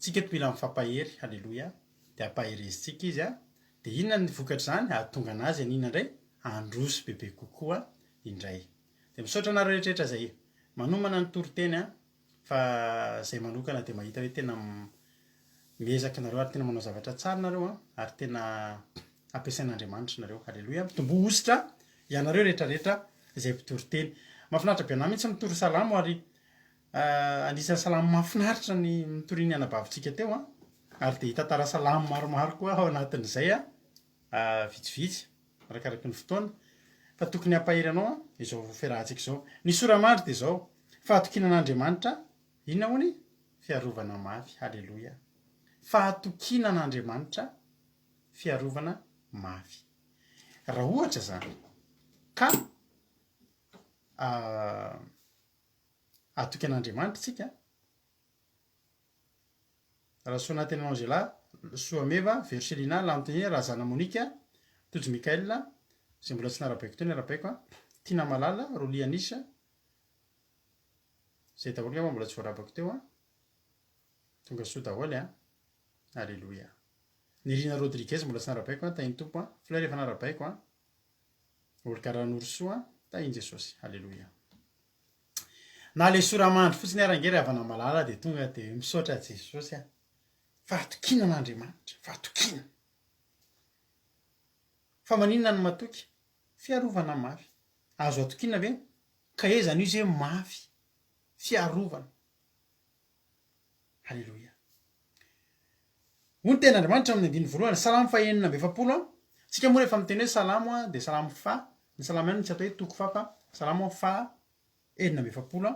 tsika to mila mifampahery alleloia de ampaherezitsika izy a de inona ny vokatra zany ahatonga anazy anina indray androso bebe kokoa indray de misaotra anareo rehetrarehetra zay manomana ny toroteny a fa zay manokana de mahita hoe tena miezaka nareo ary tena manao zavatra tsara nareo a ary tena ampiasain'andriamanitra nareo alleloia mitombo ositra ianareo rehetrarehetra zay mpitoroteny mahafinaritra be anahy mihitsy mitory salamo ary anisan'ny salamo mahafinaritra ny mitoriny anabavitsika teo a ary de hitantara salamo maromaro koa ao anatin'izay a vitsivitsy arakaraky ny fotoana fa tokony hampahery anao a izao fiarahantsika izao ny soramandry de zao fahatokinan'andriamanitra inona hoany fiarovana mafy alleloia fahatokinan'andriamanitra fiarovana mafy raha ohatra zany ka atoky an'andriamanitra tsika raha soa nateny angela soa meva verselina lanteny raha zana monika tojo mikael zay mbola tsy narabaiko teo ny arabaiko a tina malala rolianisa zay daholo ngamba mbola tsy voarabako teo a tonga soa daholo a alleloia ny rina rodriguez mbola tsy narabaiko a tahiny tompo a fleur efa narabaiko a olokaranorsoa tahiny jesosy alleloia na le soramandry fotsiny arangery avana malala de tonga de misaotra jesosy a fahatokina an'andriamanitra fahatokina fa maninona ny matoky fiarovana mafy azo atokina ve ka ezany izy hoe mafy fiarovana alleloia hoy ny ten'andriamanitra amin'ny andiny voalohany salamo fa enina amby efapolo a tsika moa rehefa miteny hoe salamo a de salamo fa ny salamo ihany tsy atao hoe toko fa fa salamo fa enina amby efapolo a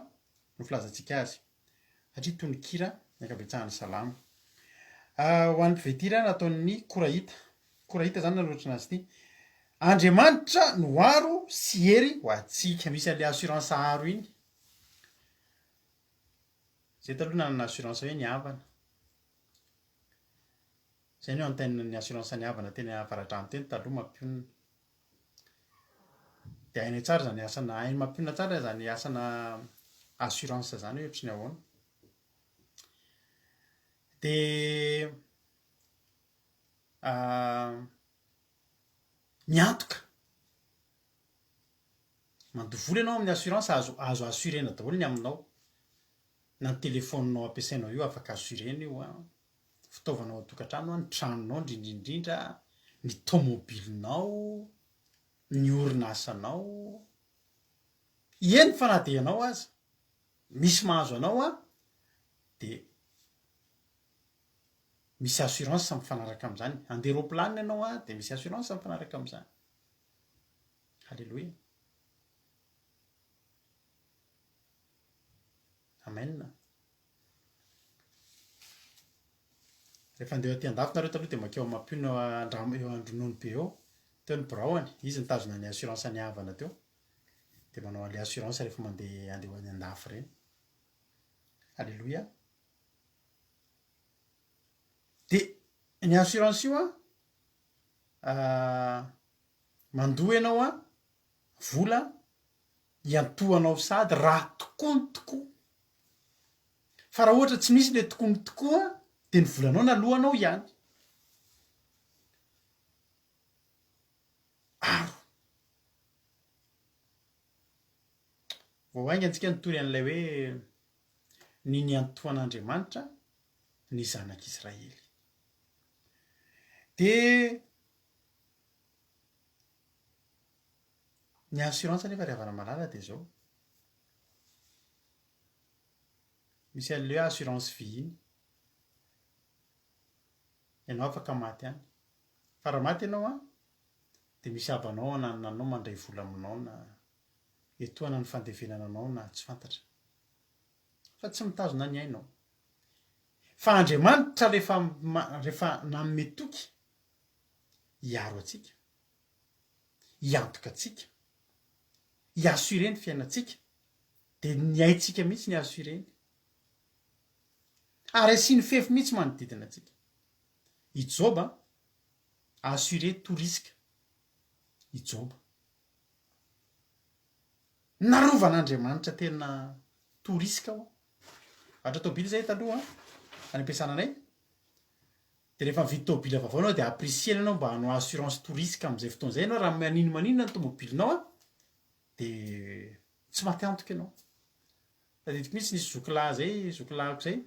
no filazantsika azy satria toy ny kira ny ankabetsahany salamo ho an'ny mpivetira nataon'ny korahita zany naloatra azy ity andriamanitra no aro sy hery ho atsika misy an'le assurance aro iny zay taloha nanana assurance hoe ny havana zay ny eo antenina ny assurance ny havana teny avaradrano teny taloha mampionina de hainay tsara zany asana hainy mampionina tsara zany asana assurance zany hoe ohatry ny ahoana de miantoka mandovoly ianao amin'ny assurance azo assurena daholo ny aminao na ny telefoninao ampiasainao io afaka assurena io a fitaovanao atokantrano a ny tranonao indrindrindrindra ny tomobilinao ny orinasanao eny fanadehanao aza misy mahazo anao a de misy assurance mifanaraka am'zany andeha roplanina ianao a de misy assurance mifanaraka am'zany alleloia amen rehefa andeha aty andafo nareo taloha de makeo mampino eo andronony be eo teo ny braony izy nitazona ny assurance ny havana teo de manao an'le assurance rehefa andeha ho any andafo reny alleloia de ny assurance io a mandoha ianao a vola iantohanao sady raha tokony tokoa fa raha ohatra tsy misy le tokony tokoa de ny volanao nalohanao ihany aro voainga antsika nitory an'ilay hoe ny niantohan'andriamanitra ny zanak'Israely de ny assurance nefa ry havana malala de zao misy an'le hoe assurance vie iny ianao afaka maty any fa raha maty ianao a de misy habanao anananao mandray vola aminao na etoana ny fandevenana anao na tsy fantatra fa tsy mitazona ny ainao fa andriamanitra rehefa nanome toky hiaro atsika hiantoka atsika hiaso ireny fiainatsika de ny aitsika mihitsy ny aso ireny ary sy ny fefy mihitsy manodidina atsika ijoba aso ireny toriska ijoba narovan'Andriamanitra tena toriska ao ohatra tobily zay taloha any am-piasananay de rehefa mividy tobily vaovao anao de apprécier anao mba hanao assurance toriska am'izay fotoana zay anao raha maninona ny tomobilinao de tsy maty antoka ianao tadidiko mihitsy nisy zokilahyko zay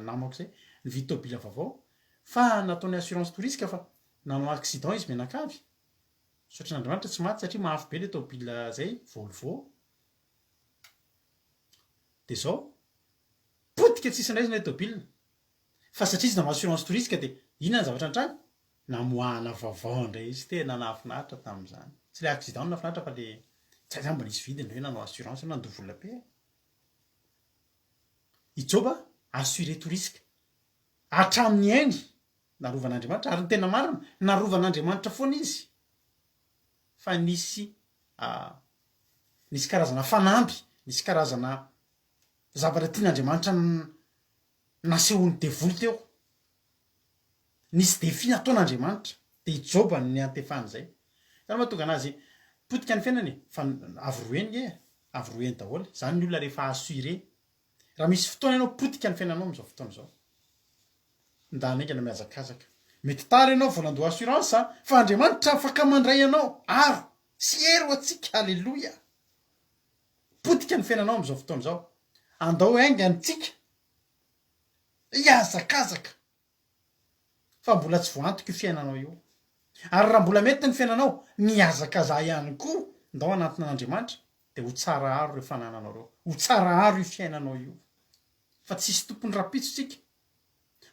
namako zay nividy tobily vaovao fa nataony assurance toriska fa nanao accident izy menakavy sotry n'Andriamanitra tsy maty satria mahafy be le tobily zay Volvo de zao potika tsisy ndraizy ilay tobily fa satria izy nanao assurance toriska de inona ny zavatra antrany namoahana vaovao indray izy tena nahafinaritra tamin'izany tsy le accident nahafinaritra fa le tsy aizany mba nisy vidiny hoe nanao assurance nandoa vola be ijoba assuré toriska hatramin'ny ainy narovan'Andriamanitra ary ny tena marina narovan'Andriamanitra foana izy fa nisy karazana fanamby nisy karazana zavatra tian'Andriamanitra nasehony devoly teo nisy defi nataon'Andriamanitra de ijoba ny antefany zay zany mahatonga anazy potika ny fiainany fa avroeny daholo zany ny olona rehefa assuré raha misy fotoana ianao potika ny fiainanao am'izao fotoana zao ndanengana miazakazaka mety tara ianao vao nandoa assurance fa Andriamanitra afaka mandray anao aro sy ero atsika alleloia potika ny fiainanao am'izao fotoana zao andao ainga antsika iazakazaka fa mbola tsy voantoka io fiainanao io ary raha mbola mety ny fiainanao miazakaza ihany koa ndao anatin'Andriamanitra de ho tsara aro rehefa nananao reo ho tsara aro io fiainanao io fa tsisy tompony rapitso tsika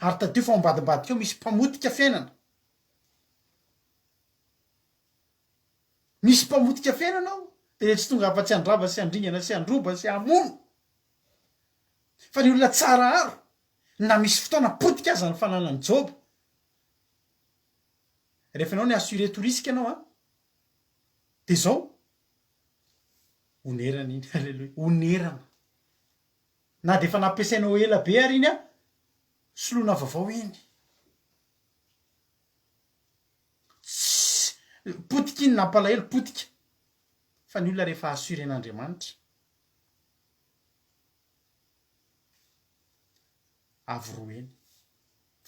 ary tadio fa ambadimbadika eo misy mpamotika fiainana misy mpamotika fiainanao de tsy tonga afa-tsy andraba sy andringana sy androba sy amono fa ny olona tsara aro na misy fotoana potika aza ny fananany Job rehefa anao ny assuré toriska ianao de zao onerana iny alleloia onerana na de efa nampiasainao ela be ary iny soloana vaovao iny potika iny nampalahelo potika fa ny olona rehefa assuré n'Andriamanitra avroeny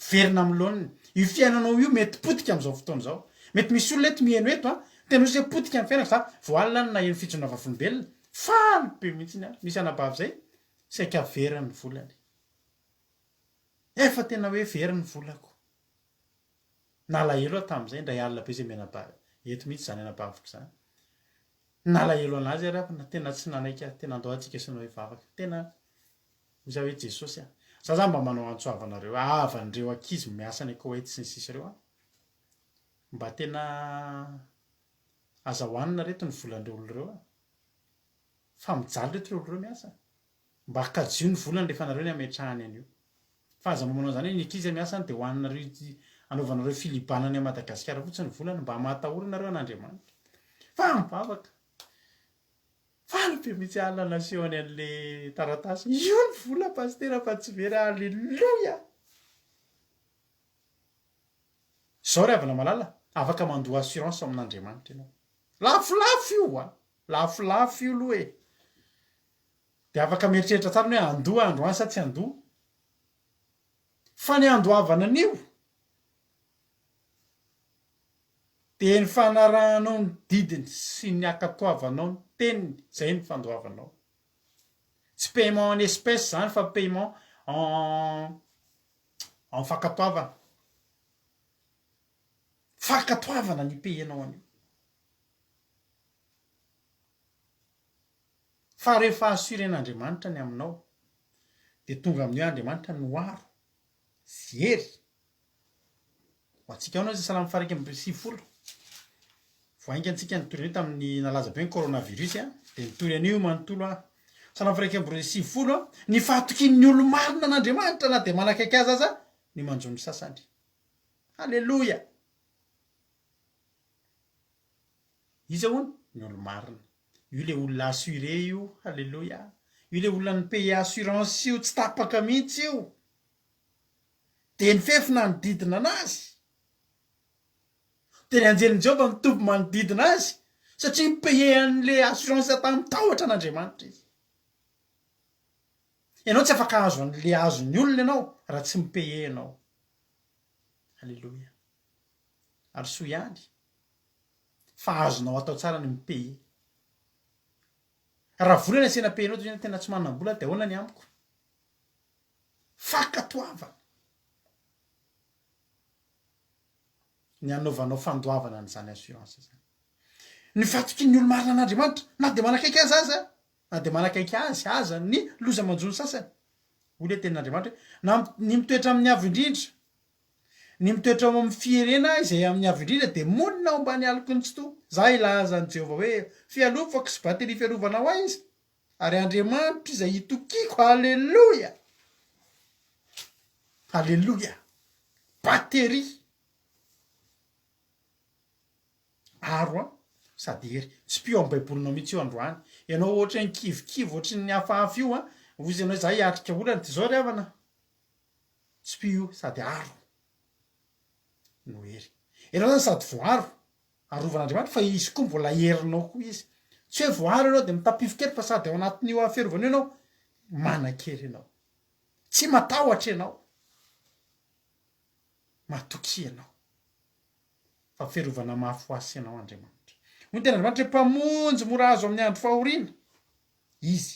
verina amin'ny laoniny io fiainanao io mety potika am'izao fotoana zao mety misy olona eto mihaino eto tena hoe potika amin'ny fiainako za voalina ny naheno fijona vavolombelona faly be mihitsiny misy anabavy zay saika veriny ny volany efa tena hoe veriny volako nalahelo tamin'izay ndray alina be zay menabavy eto mihitsy zany anabaviko zany nalahelo anazy ary na tena tsy nanaiky tena andao atsika sy nao hivavaka tena hoza hoe Jesosy za mba manao antsoavanareo avan'ireo ankizy miasa ny Koweït sy ny sisa reo mba tena azahoanina reto ny volandreo oloreo fa mijaly reto reo oloreo miasa mba akajio ny volany rehefa nareo ny ametrahany an'io fa aza mamanao zany ny ankizy miasa de hoaninareo anaovanareo filibanany a Madagasikara fotsiny ny volany mba mahatahorana reo an'Andriamanitra fa mivavaka faly be mihitsy alina nasiony an'le taratasy io ny vola pastera fa tsy vera alleloia zao ry havana malala afaka mandoa assurance amin'Andriamanitra ianao lafolafo io lafolafo io loha de afaka mieritreritra tsara hoe andoa androany sa tsy andoa fa ny andoavana an'io de ny fanarahanao ny didiny sy ny akatoavanao ny teniny zay ny fandoavanao tsy paiement en espèce zany fa paiement en fakatoavana fakatoavana ny payenao an'io fa rehefa assurén'Andriamanitra ny aminao de tonga amin'io Andriamanitra noaro zery ho atsika ao anao zay salamy faraiky amby sivifolo voainga antsika nitoryanio tamin'ny nalaza be ny coronavirus de nitory an'io manontolo salamy faraiky amby sivifolo ny fahatokin'ny olo marina an'Andriamanitra na de manakaiky azy aza ny manjo ny sasany alleloia izy ahoana ny olo marina io le olona assuré io halleloia io le olona ny pays assurance io tsy tapaka mihitsy io de ny fefina nodidina anazy de ny anjelin'i Jehovah mitovy manodidina azy satria mipaye an'le assurance tamin'ny tahotra an'Andriamanitra izy ianao tsy afaka azo an'le azony olona ianao raha tsy mipaye ianao halleloia ary soa ihany fa azonao atao tsara ny mipaye raha volana sena payenao de tena tsy manam-bola de ahoana ny amiko fakatoavana ny anaovanao fandoavana n'izany assurance zany ny fatokin'ny olo marina an'Andriamanitra na de manakaiky azy aza na de manakaiky azy aza ny loza manjony sasany ole tenin'Andriamanitra na ny mitoetra amin'ny avo indrindra ny mitoetra amin'ny fierena izay amin'ny avo indrindra de monina ao mbany aloko ny tsoto za ilazany Jehova hoe fialofako sy bateri fialovanao ahy izy ary Andriamanitra izay itokiko halleloia halleloia bateri aro sady hery tsy pio amin'ny baibolinao mihitsy io androany ianao ohatra ny kivikivo ohatra ny hafahafa io ozy ianao za hiatrika olana ty zao ry havana tsy pio sady aro no hery ianao zany sady voaro arovan'Andriamanitra fa izy koa mbola herinao koa izy tsy hoe voaro ianao de mitapifikery fa sady ao anatin'io aferovana ianao manan-kery ianao tsy matahotra ianao matoky ianao fa ferovana mafy ho asy ianao Andriamanitra hoy tena Andriamanitra mpamonjy mora azo amin'ny andro fahoriana izy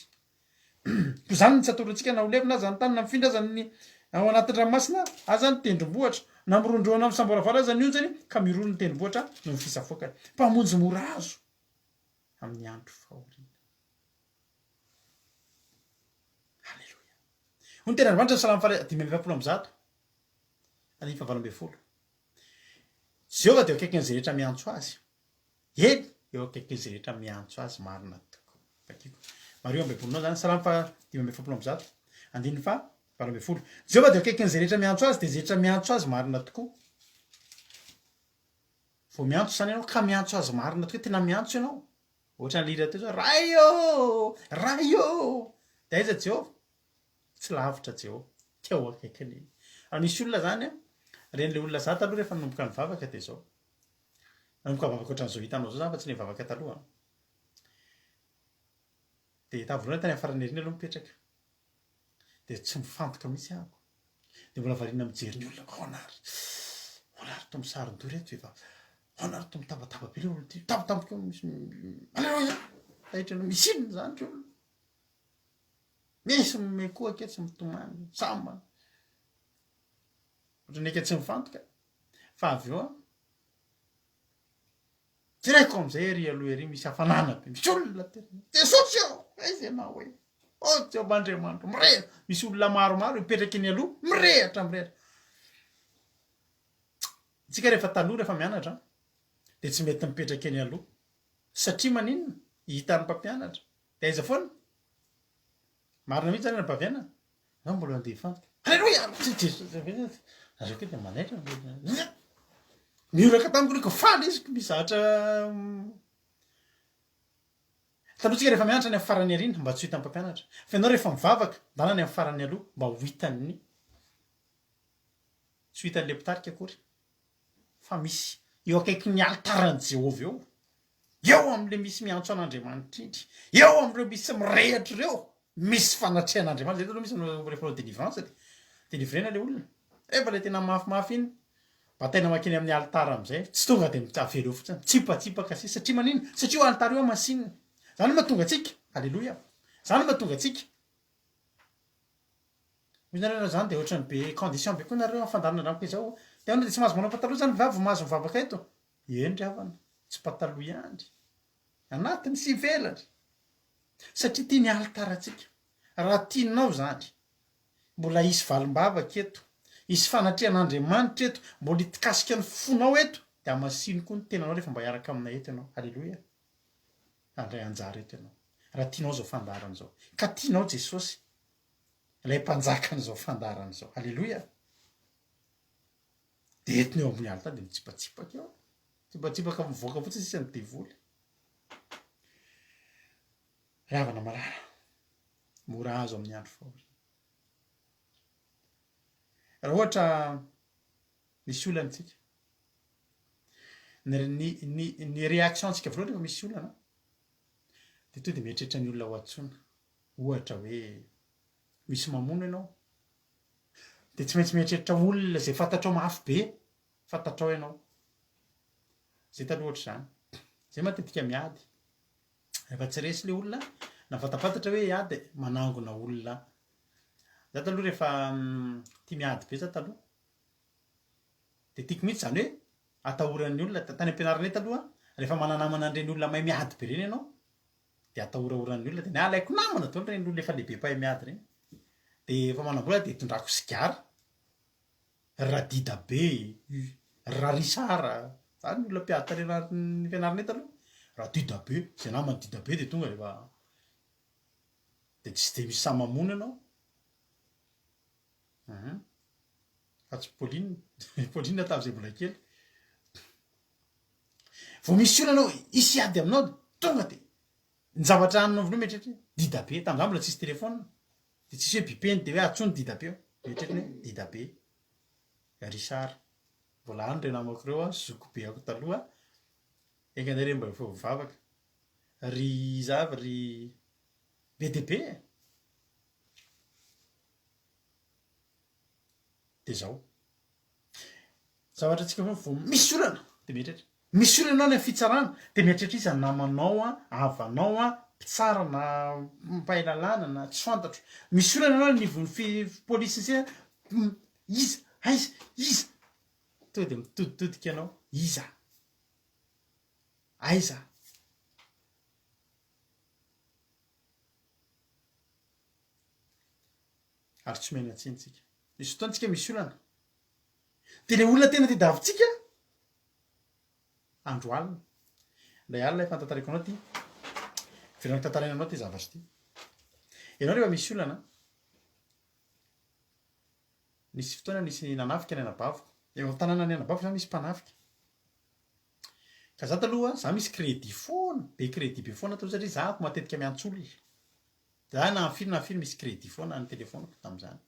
ko zany tsy atorotsika na olevina aza ny tany na mifindra aza ny ao anatin'ny ranomasina aza ny tendrombohatra na mirondroana amin'ny samboravara aza ny onjany ka mirono ny tendrombohatra no ny fisafoakany mpamonjy mora azo amin'ny andro fahoriana halleloia hoy tena Andriamanitra salamy fara 5:70 any 7:70 Jehovah de eo akaikin'izay rehetra miantso azy eny eo akaikin'izay rehetra miantso azy marina tokoa bakiko Mario ambaibolinao zany salamy fa 5:70 andiny fa 7:70 Jehovah de eo akaikin'izay rehetra miantso azy de zay rehetra miantso azy marina tokoa vo miantso zany ianao ka miantso azy marina tokoa tena miantso ianao ohatra ny lira teo zao raio de aiza Jehovah tsy lavitra Jehovah teo akaikiny ary misy olona zany reny le olona za taloha rehefa nanomboka nivavaka de zao nanomboka vavaka ohatran'izao hitanao zao zany fa tsy nivavaka taloha de tavolohana tany afarany eriny aloha mipetraka de tsy mifantoka mihitsy ahako de mbola variana mijery ny olona honary to misaron-doha reto vehivavy honary to mitabataba be le olona ty tabatabaka aleroia ahitra misy inona zany ty olona misy mekoaka tsy mitomany sambana ohatrany eka tsy mifantoka fa avy eo tiraiko am'izay ery aloha ery misy hafanana be misy olona tesosy eo aiza ianao hoe Jehovah'Andriamanitra mirehatra misy olona maromaro mipetraka eny aloha mirehatra tsika rehefa taloha rehefa mianatra de tsy mety mipetraka eny aloha satria maninona hitan'ny mpampianatra de aiza foana marina mihitsy zany mpaviana za mbola andeha hifantoka halleloia azao ke de manaitra mioraka tamiko reko faly izy mizatra talohatsika rehefa mianatra ny amin'ny farany arina mba tsy ho hitan'ny mpampianatra fa ianao rehefa mivavaka ndana ny amin'ny farany aloha mba ho hitan'ny tsy ho hitan'le mpitarika akory fa misy eo akaiky ny altaran'i Jehovah eo am'le misy miantso an'Andriamanitra indry eo am'ireo misy mirehatra ireo misy fanatrehan'Andriamanitra zay taloha misy rehefa délivrance délivrena le olona rehefa le tena mafimafy iny bataina makeny amin'ny altara am'izay tsy tonga de mitavelo eo fotsiny tsipatsipaka si satria manina satria io altara io masinina zany mahatonga atsika halleloia zany mahatonga atsika misy nareo zany de ohatrany be condition be koa nareo afandarana ramoko zao de ano de tsy mahazo manao pataloha zany vavy mahazo mivavaka eto eny ry havana tsy pataloha ihany anatiny sy ivelany satria tia ny altarantsika raha tianao zany mbola hisy valim-bavaka eto hisy fanatrehan'Andriamanitra eto mbola hitikasika ny fonao eto de amasiny koa ny tenanao rehefa mba hiaraka aminay eto ianao halleloia andray anjara eto ianao raha tianao zao fandarana zao ka tianao Jesosy ilay mpanjaka an'izao fandarana zao halleloia de etiny eo ambony altara de mitsipatsipaka eo tsipatsipaka mivoaka fotsiny sisy ny devoly ry havana malala mora azo amin'ny andro fao raha ohatra misy olantsika ny réaction antsika voalohany rehefa misy olana de to de mieritreritra ny olona ho antsona ohatra hoe misy mamono ianao de tsy maintsy mieritreritra olona zay fantatrao mafy be fantatrao ianao zay taloha ohatra zany zay matetika miady rehefa tsy resy le olona na fatapatatra hoe iady manangona olona za taloha rehefa tia miady be za taloha de tiako mihitsy zany hoe atahoran'ny olona tany am-pianaranay taloha rehefa mananamana an'ireny olona mahay miady be reny ianao de atahorahoran'ny olona de ny alaiko namana daholo reny olona efa lehibe mpahay miady reny de efa manam-bola de tondrako sigara radida be rarisara zany olona mpiady tany ny fianaranay taloha radida be zay namany dida be de tonga rehefa de tsy de misy sa mamono ianao fa tsy Pauline tam'izay mbola kely vo misy olana anao isy ady aminao tonga de ny zavatra anina voaloha mieritreritra dida be tam'izany mbola tsisy telefona de tsisy hoe bipeny de hoe atsony dida be eo mieritreritra hoe dida be risara mbola any re namako reo a zoko be ako taloha enkanay re mba efa vavaka ry zava ry BDP de zao zavatra atsika vo misy olana de mieritreritra misy olana anao ny fitsarana de mieritreritra izy namanao a avanao a mpitsara na mpahay lalàna na tsy fantatro misy olana anao ny polisy sia iza aiza iza to de mitoditodika ianao iza aiza ary tsy maina tsinitsika misy fotoantsika misy olana de le olona tena te davitsika andro alina nday alina efa tantarako anao ty velany tantaraina anao ty zavatra ty ianao rehefa misy olana nisy fotoana nisy nanafika ny anabaviko eo amin'ny tanàna ny anabaviko zany misy mpanafika ka za taloha za misy crédit foana be crédit be foana taloha satria zako matetika miantso olona za na firy misy crédit foana ny telefoniko tam'izany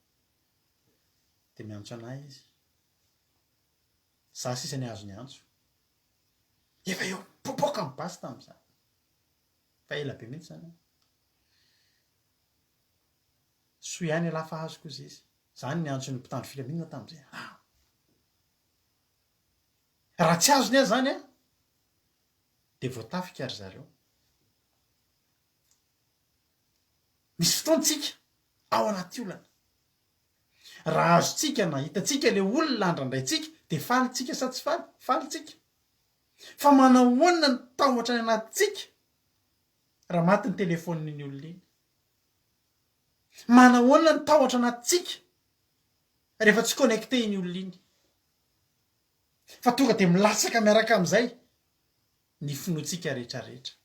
de miantso anahy izy za sisa ny azo ny antso efa eo popoka mibasy tam'izany fa ela be mihitsy zany so ihany alafa azoko izy izy zany ny antso ny mpitandro filaminana tam'izay raha tsy azo ny azy zany a de voatafika ary zareo misy fotoantsika ao anaty olana raha azotsika na hitatsika le olona andrandraitsika de falitsika sa tsy falitsika fa manahoana ny tahotra ny anatytsika raha maty ny telefonin'ny olona iny manahoana ny tahotra anatytsika rehefa tsy connecté iny olona iny fa tonga de milasaka miaraka am'izay ny finoatsika rehetrarehetra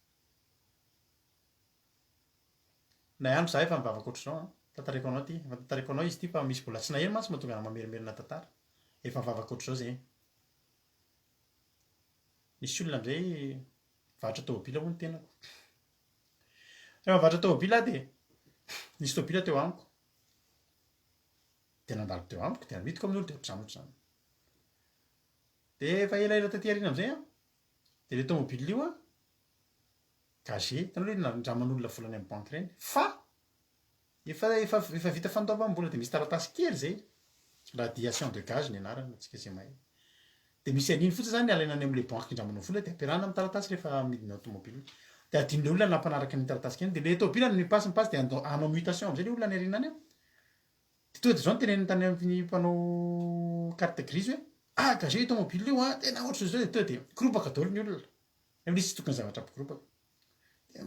na andro za efa mivavaka ohatr'izao tantareko anao ty efa tantareko anao izy ty fa misy mbola tsy naheno mantsy mahatonga na mamerimerina tantara efa mivavaka ohatr'izao zay nisy olona am'izay vatra tômôbila hono tenako rehefa vatra tômôbila de nisy tômôbila teo amiko de nandalo teo amiko de midiko amin'ny olo de ohatr'izany ohatr'izany de efa elaela taty aoriana am'izay a de le tômôbila io a gage tanao hoe nandraman'olona volany amin'ny banky reny fa efa vita fantaovam-bola de misy taratasy kely zay radiation de gage ny anarana atsika zay mahay de misy aniny fotsiny zany alainany am'le banky indramanao vola de ampiarahana amin'ny taratasy rehefa midina tômôbila de adin'le olona nampanaraka ny taratasy keny de le tômôbila ny pasy de anao mutation am'izay le olona ny arinany eo de tonga de zao nyteneniny tany amin'ny mpanao carte grise hoe gage tômôbila io a tena ohatry zao de tonga de koropaka daholo ny olona misy tokony zavatra ampikorobaka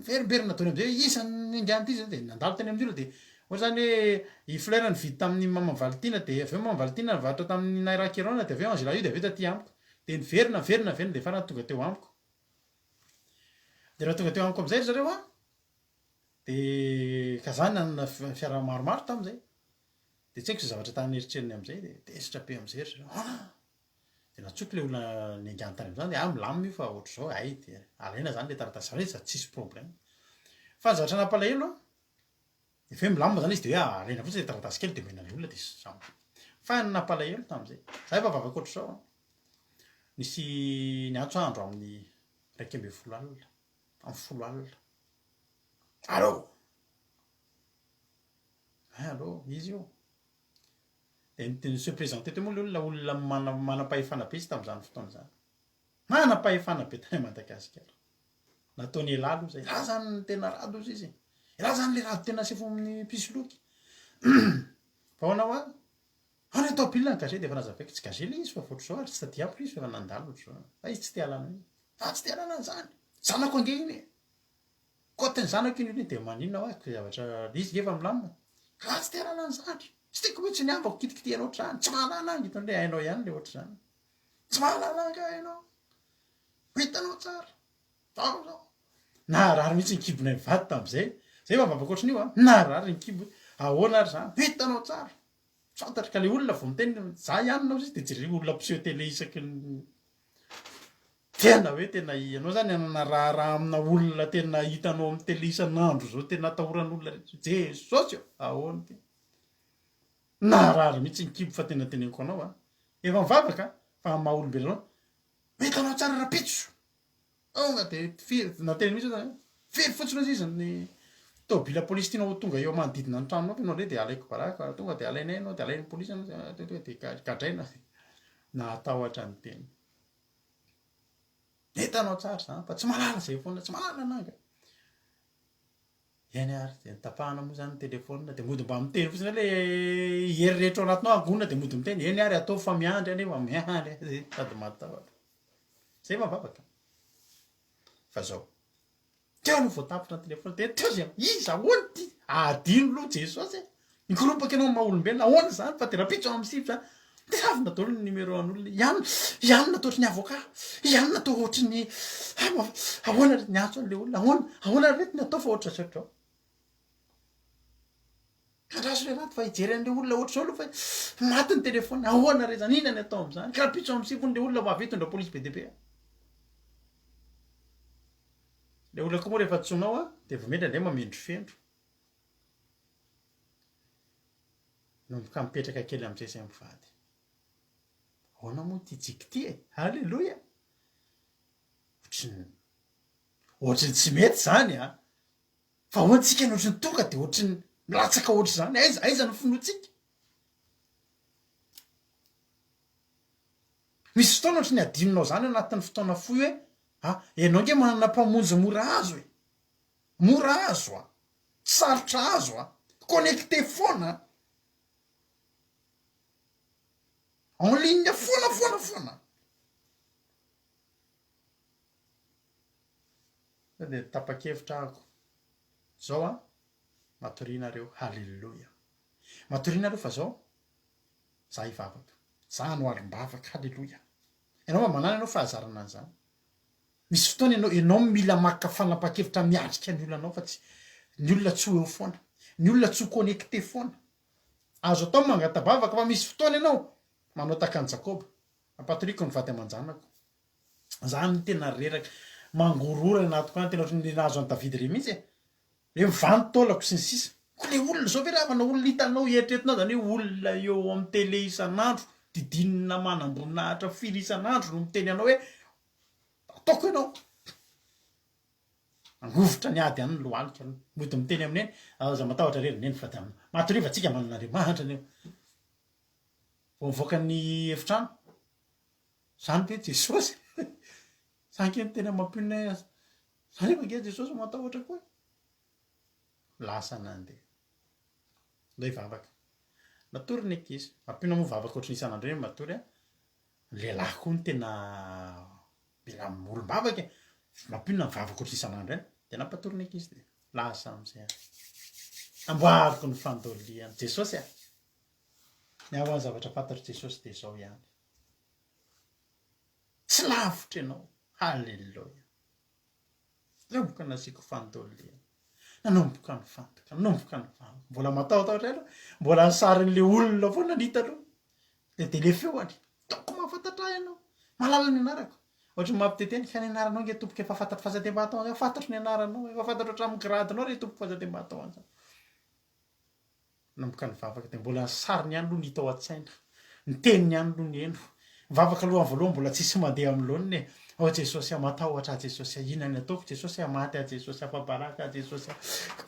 verimberina ataony am'izay isan'ny ingiany ty zany de nandalo teny amin'ny olona de ohatry zany hoe i fleur ny vidy tamin'ny mama Valtina de aveo mama Valtina nivatra tamin'ny Naira Kerona de aveo Angela io de aveo taty amiko de niverina de farany tonga teo amiko de raha tonga teo amiko am'izay zareo a de ka zany nanana fiara maromaro tam'izay de tsy haiko zay zavatra tany eritreriny am'izay de tesitra be am'izay ry zareo de natsoky le olona ny angany tany am'izany de milamina io fa ohatr'izao ay de alaina zany le taratasy za tsisy problème fa zavatra nampalahelo efa milamina zany izy de hoe rena fotsiny taratasy kely de menan'le olona de fa nampalahelo tam'izay zay fa vavaka oatra zao nisy ny antso andro amin'ny 1 alina amin'ny 10 alina allo izy io de se présenté teo moa le olona manam-pahefana be izy tam'izany fotoana zany manam-pahefana be tany Madagasikara nataony elalo zay raha zany tena rado izy raha zany le rado tena sefo amin'ny pisoloky fa hoana hoa ana atao pilina ny gazety efa nazavaiko tsy gazely izy fa voatra zao ary tsy tadiaviko izy fa nandalo zao fa izy tsy te alana izy tsy te alana zany zanako ange iny kotiny zanako iny de maninona hoa zavatra izy efa milamina ka tsy te alana zany tsy teko mihitsy ny avako kitikitiana oatra zany tsy mahalala angy hitony le hainao ihany le oatra zany tsy mahalala angy hainao hitanao tsara zao naharary mihitsy ny kibona mivady tam'izay zay vavavako oatra n'io naharary ny kibo ahoana ary zany hitanao tsara fantatra ka le olona vao miteny za ihanynao izy de jery olona mpiseho tele isaky tena hoe tena ianao zany anana raha amina olona tena hitanao amin'ny tele isan'andro zao tena atahoran'olona jesosy eo ahoana ty naharary mihitsy ny kibo fa tena teneniko anao efa mivavaka fa maha olombelona hitanao tsara rapitso onga de nateny mihitsy zany fery fotsiny ozy izy ny tôbila polisy tianao tonga eo manodidina ny tranonao enao re de alaiko baraka tonga de alainay anao de alain'ny polisy de gadraina na atahotra ny teny hitanao tsara zany fa tsy malala zay foana tsy malala ananga eny ary de nitapahana moa zany telefona de mody mba miteny fotsiny le hery rehetra ao anatinao agonina de mody miteny eny ary atao fa miandry anefa miandry sady matahotra zay mavavaka fa zao teo no voatapitra ny telefona de teo zay izy ahoana ty adino loha jesosy mikoropaka ianao maha olombelona ahoana zany fa de rapitso amin'ny sivy zany de avy natao ny numéro an'olona ihany natao ohatry ny avocat ihany natao ohatry ny ahoana ny antso an'le olona ahoana rety natao fa ohatry satrao andraso le raty fa hijery an'le olona ohatry zao aloha fa maty ny telefona ahoana re zany inona ny atao am'izany ka rapitso amin'ny sivy le olona vavetondra polisy be deabe le olona koa moa rehefa tsonao de vomendra ndray mamendry fendro nomboka mipetraka kely am'izay zay mivady ahoana moa ty jiky ty halleloia ohatriny tsy mety zany fa hoantsika ny ohatriny tonga de ohatriny milatsaka ohatry zany aiza ny finoatsika misy fotoana ohatry ny adininao zany anatin'ny fotoana foy hoe ianao nge manana mpamonjy mora azo mora azo sarotra azo connecté foana en ligne foana de tapa-kevitra ako zao matorianareo halleloia matorianareo fa zao za hivavaka za no alim-bavaka halleloia ianao fa manana ianao fahazarana an'izany misy fotoana ianao mila maka fanapa-kevitra miatrika ny olonanao fa tsy ny olona tsy ho eo foana ny olona tsy ho connecté foana azo atao mangatabavaka fa misy fotoana ianao manao taka ny Jakoba ampatoriko ny vady aman-janako zany tena reraka mangorora anatiko any tena ohatry ny nahazo any Davidy re mihitsy le mivany taolako sy ny sisa ko le olona zao ve raha mana olona hitanao eritreretinao zany hoe olona eo amin'ny tele isan'andro didinina manam-boninahitra firy isan'andro no miteny anao hoe ataoko ianao angovotra ny ady any lohalika mody miteny amineny aza matahotra rerineny fa da matoriva tsika manan'Andriamanitra aneo vao mivoaka ny efitrano zany be Jesosy sankeny tena mampinay zany efa nge Jesosy matahotra koa lasa nandeha nday vavaka matory ny ankizy mampina moa vavaka ohatry ny isan'andro eny matory lehilahy koa ny tena mila olombavaka mampina mivavaka ohatry ny isan'andro eny de nampatory ny ankizy de lasa am'izay amboariko ny fandoliany Jesosy ny ahoany zavatra fantatry Jesosy de zao ihany tsy lavitra ianao halleloia nanomboka nasiko fandoliana nanomboka ny fantoka nanomboka ny vava mbola matahotahotra aloha mbola nysarin'le olona foana nita aloha de le feo any taoko mahafantatra ianao malala ny anarako ohatra ny mampiteteny ka ny anaranao nge tompoka efa fantatry fahasatem-bahatao efa fantatry ny anaranao efa fantatro hatramin'ny gradinao re tompoka fahasatem-bahatao any namoka ny vavaka de mbola ny sariny ihany aloha ny hita ao an-tsaina ny teniny ihany aloha ny eno mivavaka alohan'ny voalohany mbola tsisy mandeha amin'ny lohaniny ao jesosy amatahotra a jesosy ina ny ataoko jesosy amaty a jesosy afabaraka a jesosy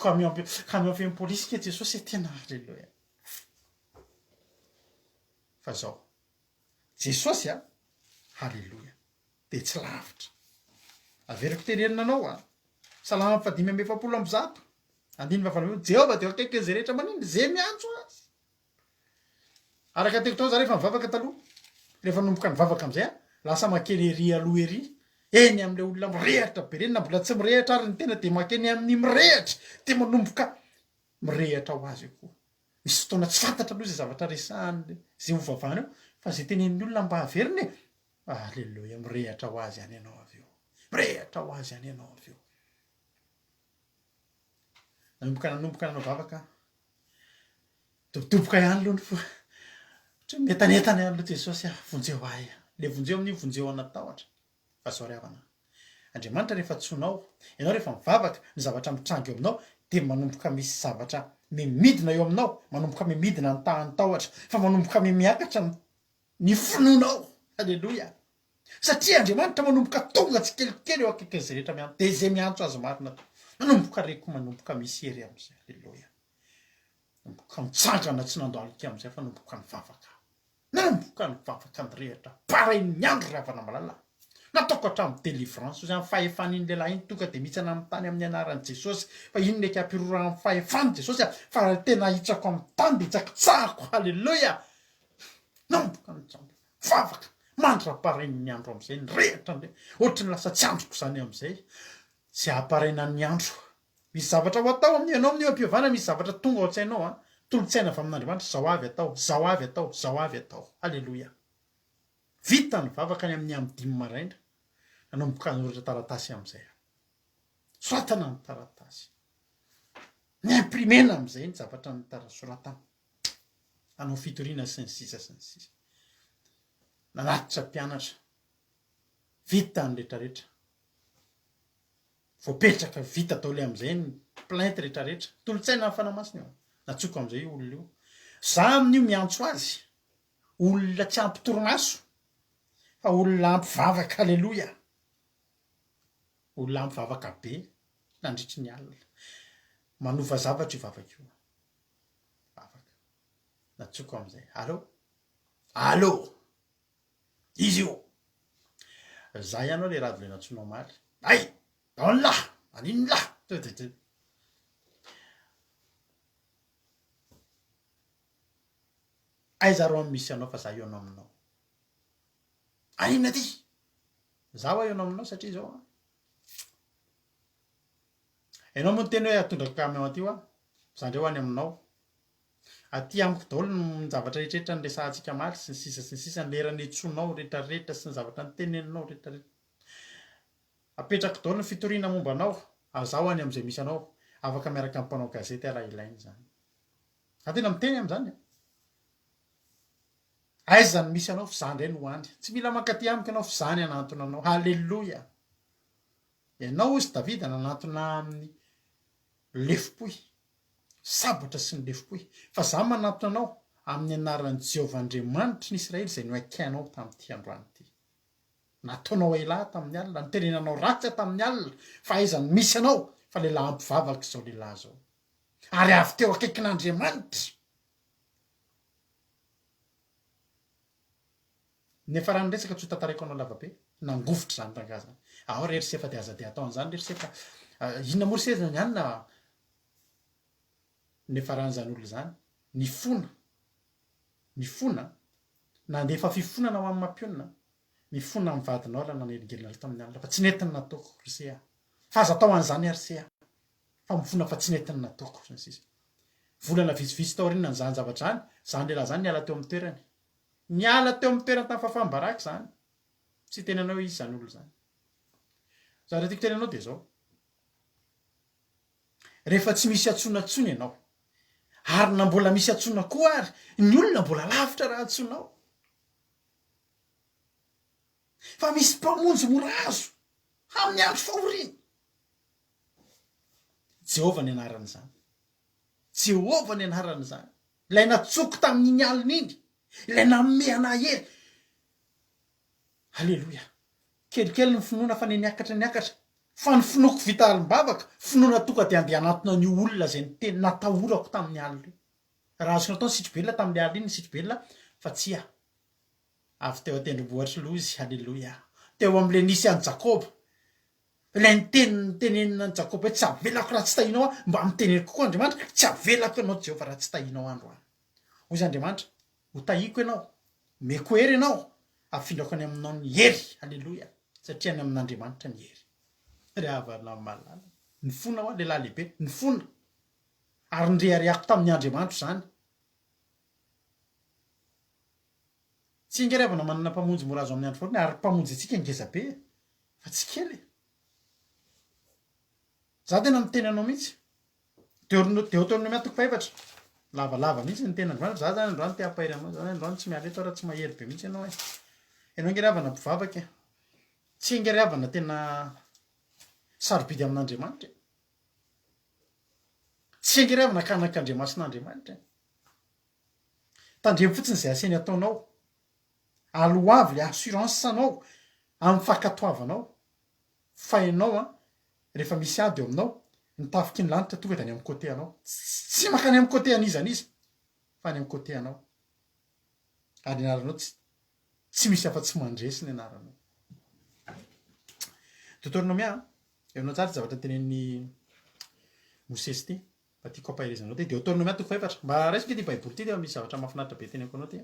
ka miampy polisy ke jesosy tena aleloia fa zao jesosy a halleloia de tsy lavitra averiko tenenina anao a salama fadimy amby efapolo amby zato andiny vavana jehova de akaiky zay rehetra manindry zay miantso azy araka teko tao za rehefa mivavaka taloha rehefa nomboka nivavaka amizay a lasa makeny ery aloha ery eny am'le olona mirehatra be reny na mbola tsy mirehatra ary ny tena de makeny amin'ny mirehatra de manomboka mirehatra ho azy koa misy fotoana tsy fantatra aloha zay zavatra resahany zay hovavana eo fa zay tenenin'ny olona mba haveriny alleloia mirehatra ho azy any ianao avy eo mirehatra ho azy any ianao avy eo nanomboka nanao vavaka dobodoboka ihany aloha ny fo metanetana ihany aloha jesosy vonjeo ahy le vonjeo amin'io vonjeo anatahotra fa zao riavana andriamanitra rehefa tsonao ianao rehefa mivavaka ny zavatra mitrango eo aminao de manomboka misy zavatra mimidina eo aminao manomboka mimidina ny tahany tahotra fa manomboka miakatra ny finonao alleloia satria andriamanitra manomboka tonga tsy kelikely eo akaikin'izay rehetra miantso de zay miantso azy marina to manomboka reko manomboka misy ery am'izay alleloia manomboka mitsangana tsy nandoalika am'izay fa nomboka ny vavaka nanomboka ny vavaka ny rehatra parainy andro ravana malala nataoko hatramin'ny délivrance zany fahefan'iny lehilahy iny tonga de mihitsy amin'ny tany amin'ny anaran'i jesosy fa iny ndraiky ampiroran'ny fahefany jesosy fa tena hitsako amin'ny tany de hitsakitsahako halleloia nanomboka ny vavaka mandra-parainy andro am'izay ny rehatra ndre ohatra ny lasa tsy androko zany am'izay tsy aparainan'ny andro misy zavatra ho atao amin'ny ianao amin'io ampiovana misy zavatra tonga ao an-tsainao a tolotsaina avy amin'andriamanitra zao avy atao zao avy atao zao avy atao alleloia vita ny vavaka ny amin'ny dimy maraina nanomboka noratra taratasy am'izay soratana ny taratasy ny imprimena am'izay ny zavatra ny soratana anao fitoriana sy ny sisa sy ny sisa nanatitra mpianatra vita ny rehetrarehetra voapetraka vita tao le am'izay ny plainte rehetrarehetra tolotsaina ny fanamasina eo natsoko am'izay io olona io za amin'io miantso azy olona tsy ampitoromaso fa olona ampivavaka alleloia olona ampivavaka be nandritry ny alina manova zavatra io vavaka io vavaka natsoko am'izay allo izy io za ianao le rado le natsonao maly ay daonlahy aniny lahy aiza ro amy misy anao fa za eo anao aminao anina ty zaho eo anao aminao satria zao ianao moa ny teny hoe atondraka amy aty a zandreo any aminao aty amiko daholo ny zavatra rehetrarehetra ny resahantsika maly sy ny sisa ny lerany etsonao rehetrarehetra sy ny zavatra ny teneninao rehetrarehetra apetraka daholo ny fitoriana momba anao azaho any am'izay misy anao afaka miaraka ampanao gazety raha ilainy zany atena miteny am'zany aiza ny misy anao fizandray no hoany tsy mila mankaty amiko ianao fizany anantona anao halleloia ianao izy davida nanantona amin'ny lefipoy sabatra sy ny lefipoy fa za manantona anao amin'ny anaran'i Jehovah-Andriamanitra ny Israely zay noaikainao tamin'ity androany ity nataonao elahy tamin'ny alina nitenenanao ratsy tamin'ny alina fa aiza ny misy anao fa lehilahy ampivavaka zao lehilahy zao ary avy teo akaikin'Andriamanitra nefa raha nyresaka tsy ho tantaraiko anao lavabe nangofotra zany tangazana ao rehery sefa de aza de atao an'izany rehery sefa inona moa sezany ihany na nefa ran'izany olo zany ny fona nandefa fifonana ho amin'ny mampionina mifona amin'ny vadinao la naneligelina tamin'ny alina fa tsy netiny nataoko rysea fa aza atao an'izany arysea fa mifona fa tsy netiny nataoko sy ny sisa volana vitsivitsy tao rinona nyzany zavatra zany zany lehilahy zany niala teo amin'ny toerany niala teo amin'ny toerany tamin'ny fafambaraka zany tsy tenanao izy zany olo zany zany tiako tenanao de zao rehefa tsy misy atsonatsony ianao ary na mbola misy atsona koa ary ny olona mbola lavitra raha atsonao fa misy mpamonjy morazo amin'ny andro fahoriana. Jehova ny anaran'izany, Jehova ny anaran'izany, ilay natsoko tamin'iny alina iny, ilay nameana hery. Halleloia. Kelikely ny finoana fa niakatra fa ny finoako vita alim-bavaka, finoana tonga dia andeha anatona ny olona zay ny teny natahorako tamin'ny alina. Raha azoko natao ny sitribelona tamin'ny alina iny, ny sitribelona fa tsia avy teo atendrombohatra lozy. Halleloia. Teo amin'ile nisy an'i Jakoba, ilay nitenenina an'i Jakoba hoe tsy avelako raha tsy tahinao aho, mba miteneny kokoa Andriamanitra, tsy avelako ianao Jehova raha tsy tahinao androany. Hoy Andriamanitra, ho tahiko ianao, meko hery ianao, afindrako any aminao ny hery. Halleloia. Satria any amin'Andriamanitra ny hery. Ravana malala ny fona ho lehilahy lehibe, ny fona ary nyrehariako tamin'ny Andriamanitra zany. Tsy ingeravana manana mpamonjy morazo amin'ny andro fahoriana, ary mpamonjy antsika ngeza be fa tsy kely. Za tena miteny anao mihitsy Deutéronome 4:4, lavalava mihitsy ny tena Andriamanitra. Za zany androany te ampahery anao, za zany androany tsy miala eto raha tsy mahery be mihitsy ianao. Ianao ingeravana mpivavaka, tsy ingeravana tena sarobidy amin'Andriamanitra, tsy ingeravana kanak'Andriamason'Andriamanitra. Tandremo fotsiny izay aseny ataonao, aloavy le assurance anao amin'ny fankatoavanao, fa ianao rehefa misy ady eo aminao, nitafiky ny lanitra tonga dia any amin'ny côté anao, tsy makany amin'ny côté an'izan'izy fa any amin'ny côté anao. Ary anaranao tsy misy afa-tsy mandresy ny anaranao. Deutéronome eonao tsara zavatra tenen'ny Mosesy ty, mba tiako ampaherezanao ty. Deutéronome 4:4, mba raisiko ty baiboly ty, misy zavatra mahafinaritra be teneniko anao ty.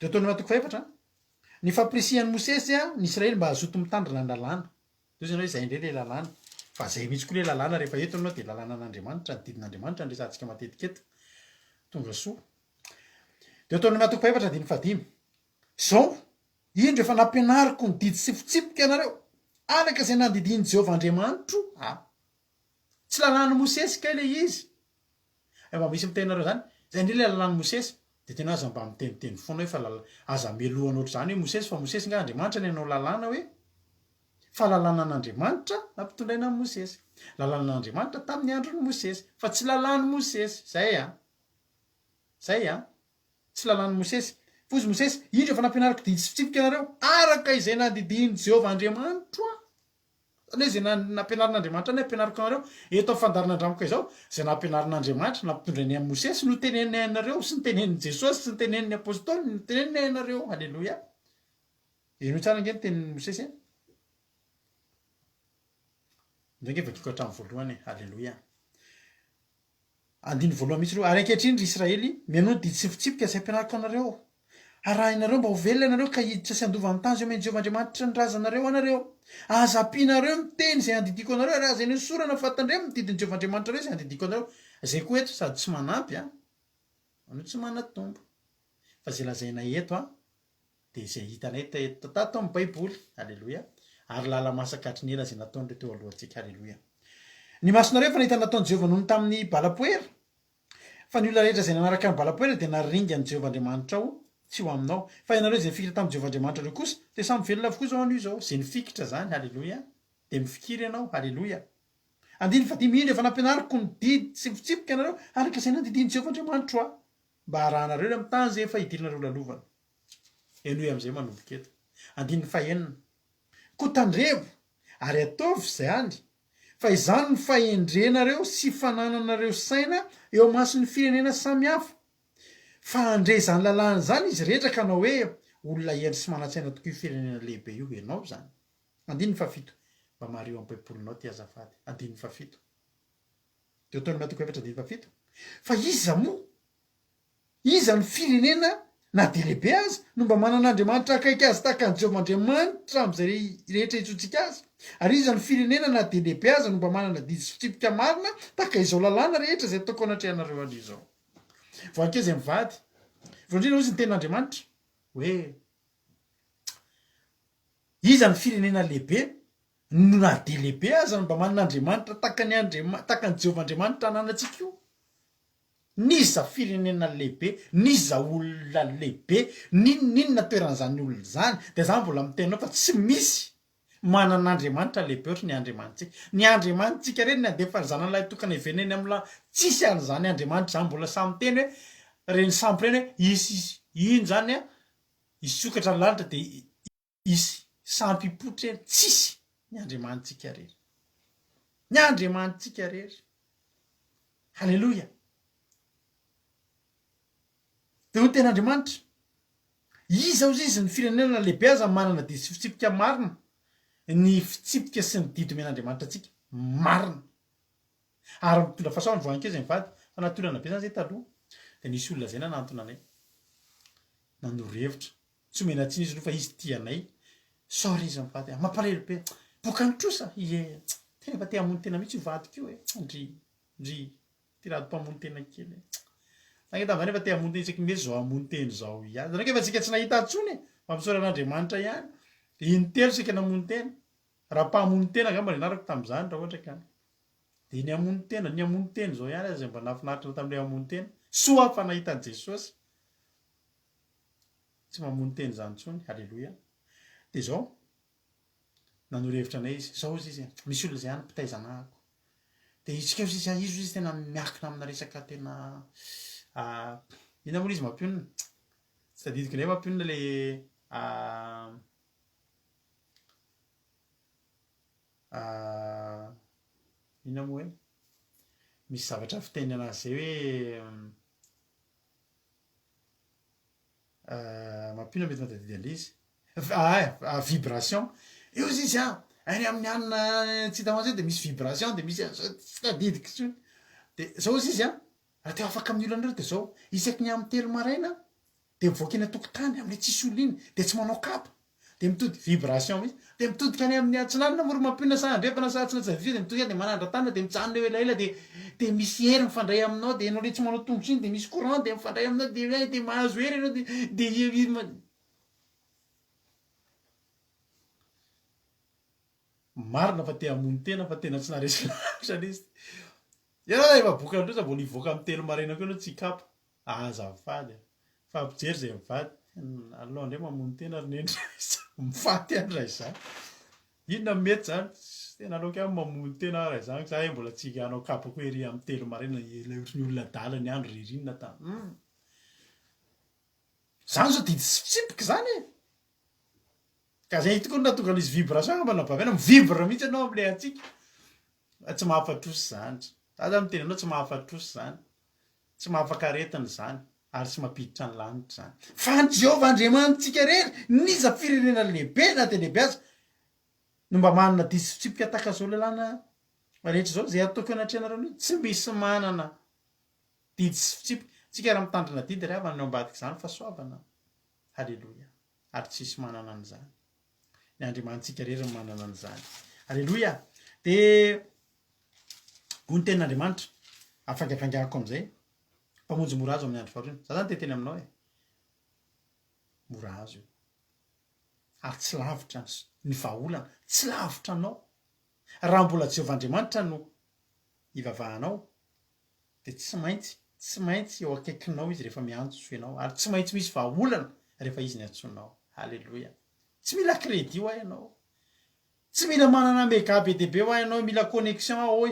Deutéronome 4:4, ny famporisihan'ny Mosesy ny Israely mba hazoto mitandrina ny lalàna. Toy izany hoe izay indray le lalàna, fa zay mihitsy koa le lalàna rehefa eto anao dia lalàna an'Andriamanitra, ny didin'Andriamanitra ny resantsika matetika eto. Tonga soa. Deutéronome 4:5, zao indro efa nampianariko ny didy sy fitsipika anareo araka izay nandidiny Jehova Andriamanitro. Tsy lalàn'ny Mosesy kay le izy. Mba misy mitenareo zany, zay indray le lalàn'ny Mosesy, dia tena aza mba miteniteny foana hoe fa aza meloana ohatr' izany hoe Mosesy, fa Mosesy nga Andriamanitra ny anao lalàna hoe fa lalàna an'Andriamanitra nampitondraina amin'ny Mosesy. Lalàna an'Andriamanitra tamin'ny andron'ny Mosesy, fa tsy lalàn'ny Mosesy. Zay tsy lalàn'ny Mosesy. Fozy Mosesy, indro efa nampianariko didy sy fitsipika anareo araka izay nandidiny Jehova Andriamanitra. Zany hoe zay nampianarin'Andriamanitra ny ampianariko anareo eto amin'ny fandarana andramoko izao, izay nampianarin'Andriamanitra nampitondrainy amin'ny Mosesy no teneniny anareo, sy ny tenenin'i Jesosy, sy ny tenenin'ny apôstôly, ny teneniny anareo. Halleloia. Eno tsara nge ny tenin'ny Mosesy. Nge vakiko hatramin'ny voalohany. Halleloia. Andiny voalohany mihitsy reo, ary ankehitriny ry Israely, mianono didy sy fitsipika izay ampianariko anareo. Arahinareo mba ho velona ianareo ka hiditra sy andova amin'ny tany izay omeny Jehova Andriamanitra ny razanareo anareo. Aza ampianareo miteny izay andidiko anareo, raha izay nosorana fatandremo ny didin'i Jehova Andriamanitra ireo izay andidiko anareo. Zay koa eto sady tsy manampy ano tsy manatombo. Fa zay lazaina eto dia izay hitanay tato amin'ny baiboly. Halleloia. Ary lala masaka hatrinela izay nataon'ireo teo alohantsika. Halleloia. Ny masonareo fa nahita nataon'i Jehova noho ny tamin'ny balapoera, fa ny olona rehetra izay nanaraka ny balapoera dia naringany Jehova Andriamanitra ao, tsy ho aminao. Fa ianareo izay fikitra tamin'i Jehova Andriamanitra ireo kosa dia samy velona avokoa zao anio izao. Izay nifikitra zany. Halleloia. Dia mifikiry ianao. Halleloia. Andiny fa dimy indro efa nampianariko ny didy sy fitsipika anareo araka izay nandidiny Jehova Andriamanitra aho, mba harahanareo eny amin'ny tany izay efa hidirinareo lalovana. Eno hoe amin'izay manomboka eto. Andiny fahenina, koa tandrevo ary ataovy izany, fa izany ny fahendrenareo sy fanananareo saina eo mason'ny firenena samihafa. Fa andre izany lalàna zany izy rehetra ka anao hoe olona endry sy manan-tsaina tokoa io firenena lehibe io ianao zany. Andiny fafito, mba mareo amin'ny baibolinao ty azafady. Andiny fafito. Deutéronome 4:7. Fa iza moa, iza ny firenena na dia lehibe azy no mba manan'Andriamanitra akaiky azy tahaka ny Jehova Andriamanitra amin'izay rehetra hitsotsika azy. Ary iza ny firenena na dia lehibe azy no mba manana didy sy fitsipika marina tahaka izao lalàna rehetra izay ataoko anatrehanareo an'izao. Voanke izay mivady, voandrina ozy ny tenin'Andriamanitra hoe iza ny firenena lehibe no na dia lehibe azy no mba manan'Andriamanitra tahaka ny Jehova Andriamanitra ananantsika io. niza firenena lehibe niza olona lehibe ninona toeran'zany olona zany de za mbola mitenao fa tsy misy manan'andriamanitra lehibe ohatra ny andriamanitsika ny andriamanitsika reny ny andefa zanan'lay tokana iveneny amla tsisy an'zany andriamanitra zany mbola samy teny hoe reny sampy reny hoe isy ino zany a isokatra ny lanitra de isy sampy ipotra eny tsisy ny andriamanitsika rery ny andriamanitsika rery halleloia de ho ten'andriamanitra iza ozy izy ny firenena lehibe aza manana de sy fitsipika marina ny fitsipika sy ny didy men'andriamanitra atsika marina ary mitondra fahasoavany voankeza mivady fa natolana be zany zay taloha de nisy olona zay nanantona anay nanoro-hevitra tsy omena tsiny izy lofa izy tianay sor izy mivady mampalelo be boka nitrosa ie tena efa te hamony tena mihitsy ivadiko io e ndry ty rado mpamony tena kely nagetazany efa te hamony isaky mety zao hamony teny zao ihany zanake efa tsika tsy nahita ntsony mampisoran'andriamanitra ihany intelo sika namony tena raha mpamony tena gamba nenarako tam'zany raha ohatra ka de ny amony teny zao ihany zay mba nafinaritra tam'le amony tena soa fa nahitan jesosy tsy mamony teny zany ntsony halleloia de zao nanoro-hevitra anay izy zao izy misy olona zay any mpitaizanahako de itsika izy izy tena miakina amina resaka tena ina moa izy mampionina tsy tadidiko ne mampionina le ina moa hoe misy zavatra fiteny anazy zay hoe mampionina mety matadidy an'le izy vibration io izy izy any amin'ny anina tsy hita zay de misy vibration de misy tsy tadidiko tsony de zao izy izy raha teo afaka amin'ny olana reo de zao isaky ny amin'ny telo maraina de mivoaka eny atokotany am'le tsisy olo iny de tsy manao kapa de mitody vibration izy de mitodika any amin'ny atsinanina mory mampionina sa andrefana sa tsinatsavi de mitodika de manandra tanina de mijanona eo elaela de misy hery mifandray aminao de anao le tsy manao tongotry iny de misy courant de mifandray aminao de mahazo hery anao de marina fa te hamony tena fa tena tsy naresinaritra izy efa boka androsa mbola ivoaka amin'ny telo maraina ko anao tsy kapa azafady fa ampijery zay mivady aloha ndray mamony tena ary nendra mifaty any raha izany inona mety zany tena aloka a mamony tena raha izany za mbola tsy anao kapako ery amin'ny telo maraina la ohatry ny olona dala ny andro ririnina ta zany zao didy sy fitsipika zany ka zay tokony natonga an'izy vibration mba nabavana mivibre mihitsy anao am'le atsika tsy mahafatrosy zany aza miteny anao tsy mahafatrosy zany tsy mahafakaretiny zany ary tsy mampiditra ny lanitra zany fa ny Jehovah andriamanitsika rery niza firenena lehibe na de lehibe aza no mba manana didy sy fitsipika taka zao lalàna rehetra zao zay ataoko anatrehanareo ny tsy misy manana didy sy fitsipika tsika raha mitandrina didy ry avana no ambadika zany fa soavana halleloia ary tsisy manana an'izany ny andriamanitsika rery ny manana an'izany halleloia de hoy ny tenin'andriamanitra afangafaingahako am'izay mpamonjy mora azo amin'ny andro faharoany za zany teteny aminao mora azo io ary tsy lavitra ny vahaolana tsy lavitra anao raha mbola Jehovah-andriamanitra no ivavahanao de tsy maintsy eo akaikinao izy rehefa miantso ianao ary tsy maintsy misy vahaolana rehefa izy ny antsonao halleloia tsy mila crédit ho ay ianao tsy mila manana méga be debe ho ay ianao mila connexion oe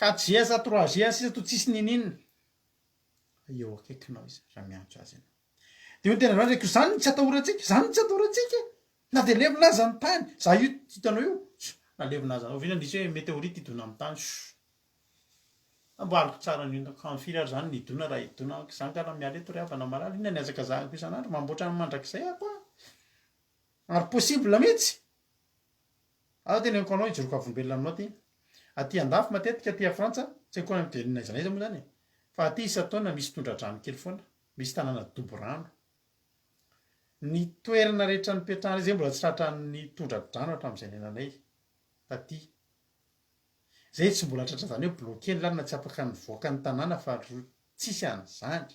4G 3G sisa to tsisy ninina eo akaikinao izy raha miantso azy ianao de ho tena randreko zany tsy atahorantsika na de levinaza ny tany za io hitanao io na levinaza anao vina nisy hoe météorite hidona amin'ny tany amboariko tsara ny firy ary zany nidona raha hidona zany ka raha miala eto ry havana malala inona ny azaka zahako isan'andro mamboatra ny mandrakizay ako ary possible mihitsy aza teneniko anao ijoroko avombelona aminao ty aty andafy matetika aty a frantsa tsy haiko any de naiza naiza moa zany fa aty isa-taona misy tondra-drano kely foana misy tanàna dobo-rano ny toerana rehetra nipetrahana zay mbola tsy tratran'ny tondra-drano hatramin'izay nenanay taty zay tsy mbola tratra zany hoe bloqué ny lalina tsy afaka nivoaka ny tanàna fa tsisy an'izany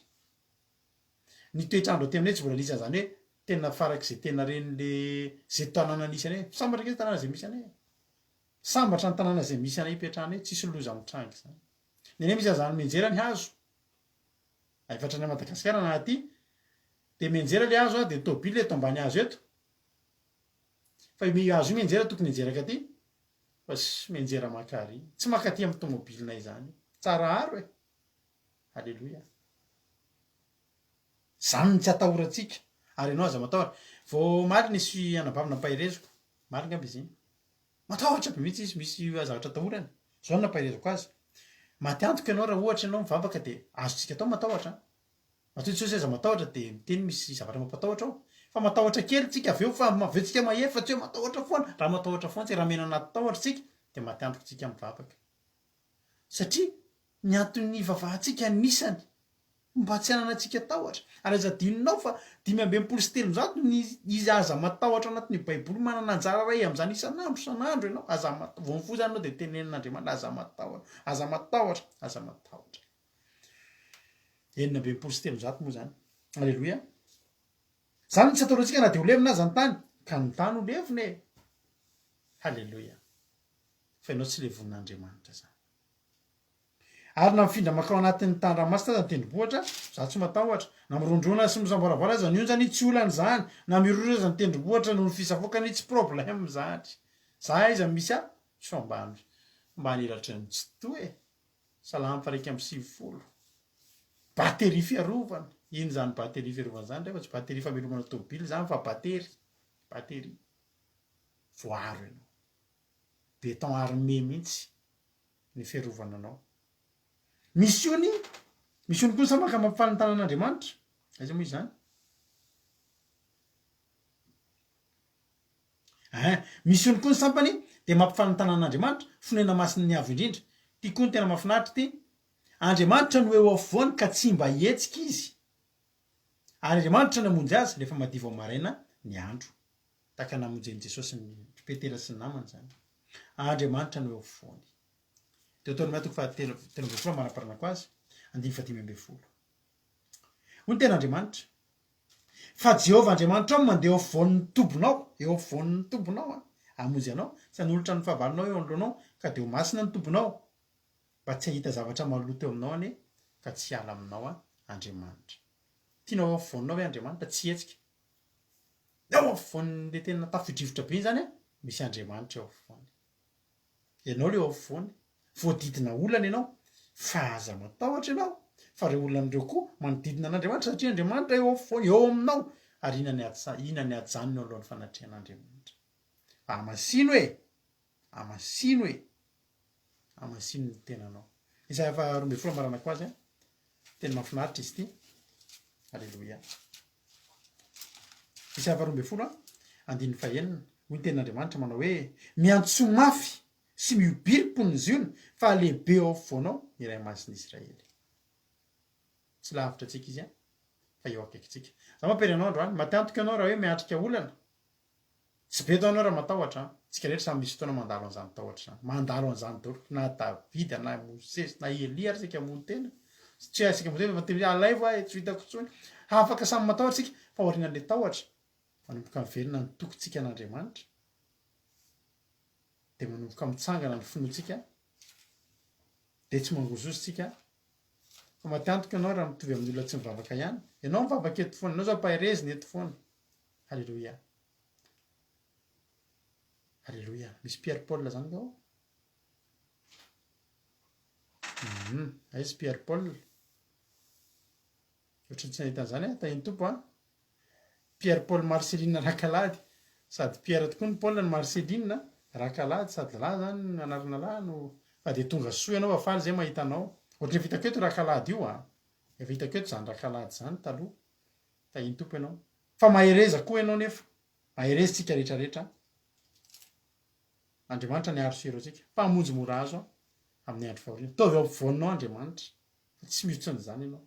ny toetrandro aty aminay tsy mbola nisy an'izany hoe tena farak'izay tena renyle zay tanàna nisy anay sambatra ke tanàna zay misy anay sambatra ny tanàna zay misy anay ipetrahanay tsisy loza mitrangy zany neny misy an'izany menjera ny hazo efatra ny Madagasikara na aty de menjera le azo de tobily eto ambany azo eto fa azo menjera tokony enjeraka aty fa sy menjera makary tsy makaty amin'ny tomobilinay zany tsara aro e alleloia zany ny tsy atahoratsika ary ianao aza matahotra vao maly nisy anabavina mpahireziko maly ngamby izy iny matahotra be mihitsy izy misy zavatra atahorany zao no nampahireziko azy matiantoka ianao raha ohatra ianao mivavaka de azotsika atao matahotra matohitsy aza matahotra de miteny misy zavatra mampatahotra ao fa matahotra kely tsika aveo fa maventsika mahefa tsy hoe matahotra foana raha matahotra foana tsy raha mena anaty tahotra tsika de matiantoka tsika mivavaka satria ny antony vavahantsika anisany mba tsy ananatsika tahotra ary aza dininao fa 5 izy aza matahotra anatin'ny baiboly manana anjara ray am'izany isan'andro san'andro ianao aza vonfo zany anao de tenenin'Andriamanitra aza matahotra 5 moa zany alleloia zany tsy ataoratsika na de ho levina aza ny tany ka ny tany ho levina e halleloia fa ianao tsy levonin'Andriamanitra zany ary na mifindra makao anatin'ny tany rahamasina aza nytendrombohatra za tsy matahotra na mirondrona sy misamboravara aza ny onjany tsy olany zany na miroro aza ny tendrombohatra noho ny fisafoakany tsy problème zany za iza misy soambany mbany elatry ny tsy to e salamy faraiky amby 90 batery fiarovana iny zany batery fiarovana zany rehefa tsy batery famelomana tobily zany fa batery voaro ianao beton armé mihitsy ny fiarovana anao misy ony koa samaka mampifanontanan'Andriamanitra aiza moa izy zany misy ony koa ny sampany de mampifanontanan'Andriamanitra fonena masiny ny avo indrindra ty koa ny tena mahafinaritra ty Andriamanitra no eo afovoany ka tsy mba hietsika izy ary Andriamanitra namonjy azy rehefa madiva maraina ny andro taka namonjeny Jesosy ny Petera sy ny namany zany Andriamanitra no eo afovoany Deutéronome 13 manaparana ko azy 5:12 hoy ny tena Andriamanitra fa Jehovah Andriamanitra ao mandeha eo afovoan'ny tombonao amonjy anao tsy hanolotra ny fahavalonao eo anoloanao ka de ho masina ny tombonao mba tsy hahita zavatra maloto eo aminao ane ka tsy ala aminao Andriamanitra tianao eo afovoaninao hoe Andriamanitra tsy hetsika eo afovoan'le tena tafidrivotra be zany misy Andriamanitra eo afovoany ianao le eo afovoany voadidina olana ianao fa aza matahotra ianao fa reo olonan'ireo koa manodidina an'Andriamanitra satria Andriamanitra eo afovoany eo aminao ary ina ny ajanony alohan'ny fanatrehan'Andriamanitra amasino ny tenanao Isaia 12 marana ko azy tena mahafinaritra izy ty alleloia Isaia 12 andiny fahenina hoy ny ten'Andriamanitra manao hoe miantso mafy sy miobiripo ny ziony fa lehibe eo afovoanao iray masiny Israely tsy lavitra atsika izy fa eo akaikitsika za mampery anao androany matiantoka ianao raha hoe miatrika olana tsy beto anao raha matahotra tsika rehetra samy misy fotoana mandalo an'izany tahotra zany mandalo an'izany daholo na Davida na Mosesy na Elia ary sika mony tena tsy asika motena fa teny alay va tsy hitako tsony afaka samy matahotra tsika fa aorian'le tahotra manomboka miverina ny tokontsika an'Andriamanitra de manomboka mitsangana ny finoatsika de tsy mangozozotsika fa matiantoka ianao raha mitovy amin'ny olona tsy mivavaka ihany ianao mivavaka eto foana ianao zao mpahirezina eto foana halleloia misy Pierre Paul zany ao aizy Pierre Paul ohatry tsy nahitan'izany tahiny tompo Pierre Paul Marceline rakalady sady Pierre tokoa ny Paul ny Marceline rakalady sady lahy zany ny anarana lahy no fa de tonga soa ianao afaly zay mahitanao ohatry ny vitako eto rakalady io efa hitako eto zany rakalady zany taloha tahiny tompo ianao fa mahereza koa ianao nefa mahereza tsika rehetrarehetra Andriamanitra ny aroso atsika fa hamonjy mora azo amin'ny andro fahoriana tao eo ampovoaninao Andriamanitra tsy mihotsiny zany ianao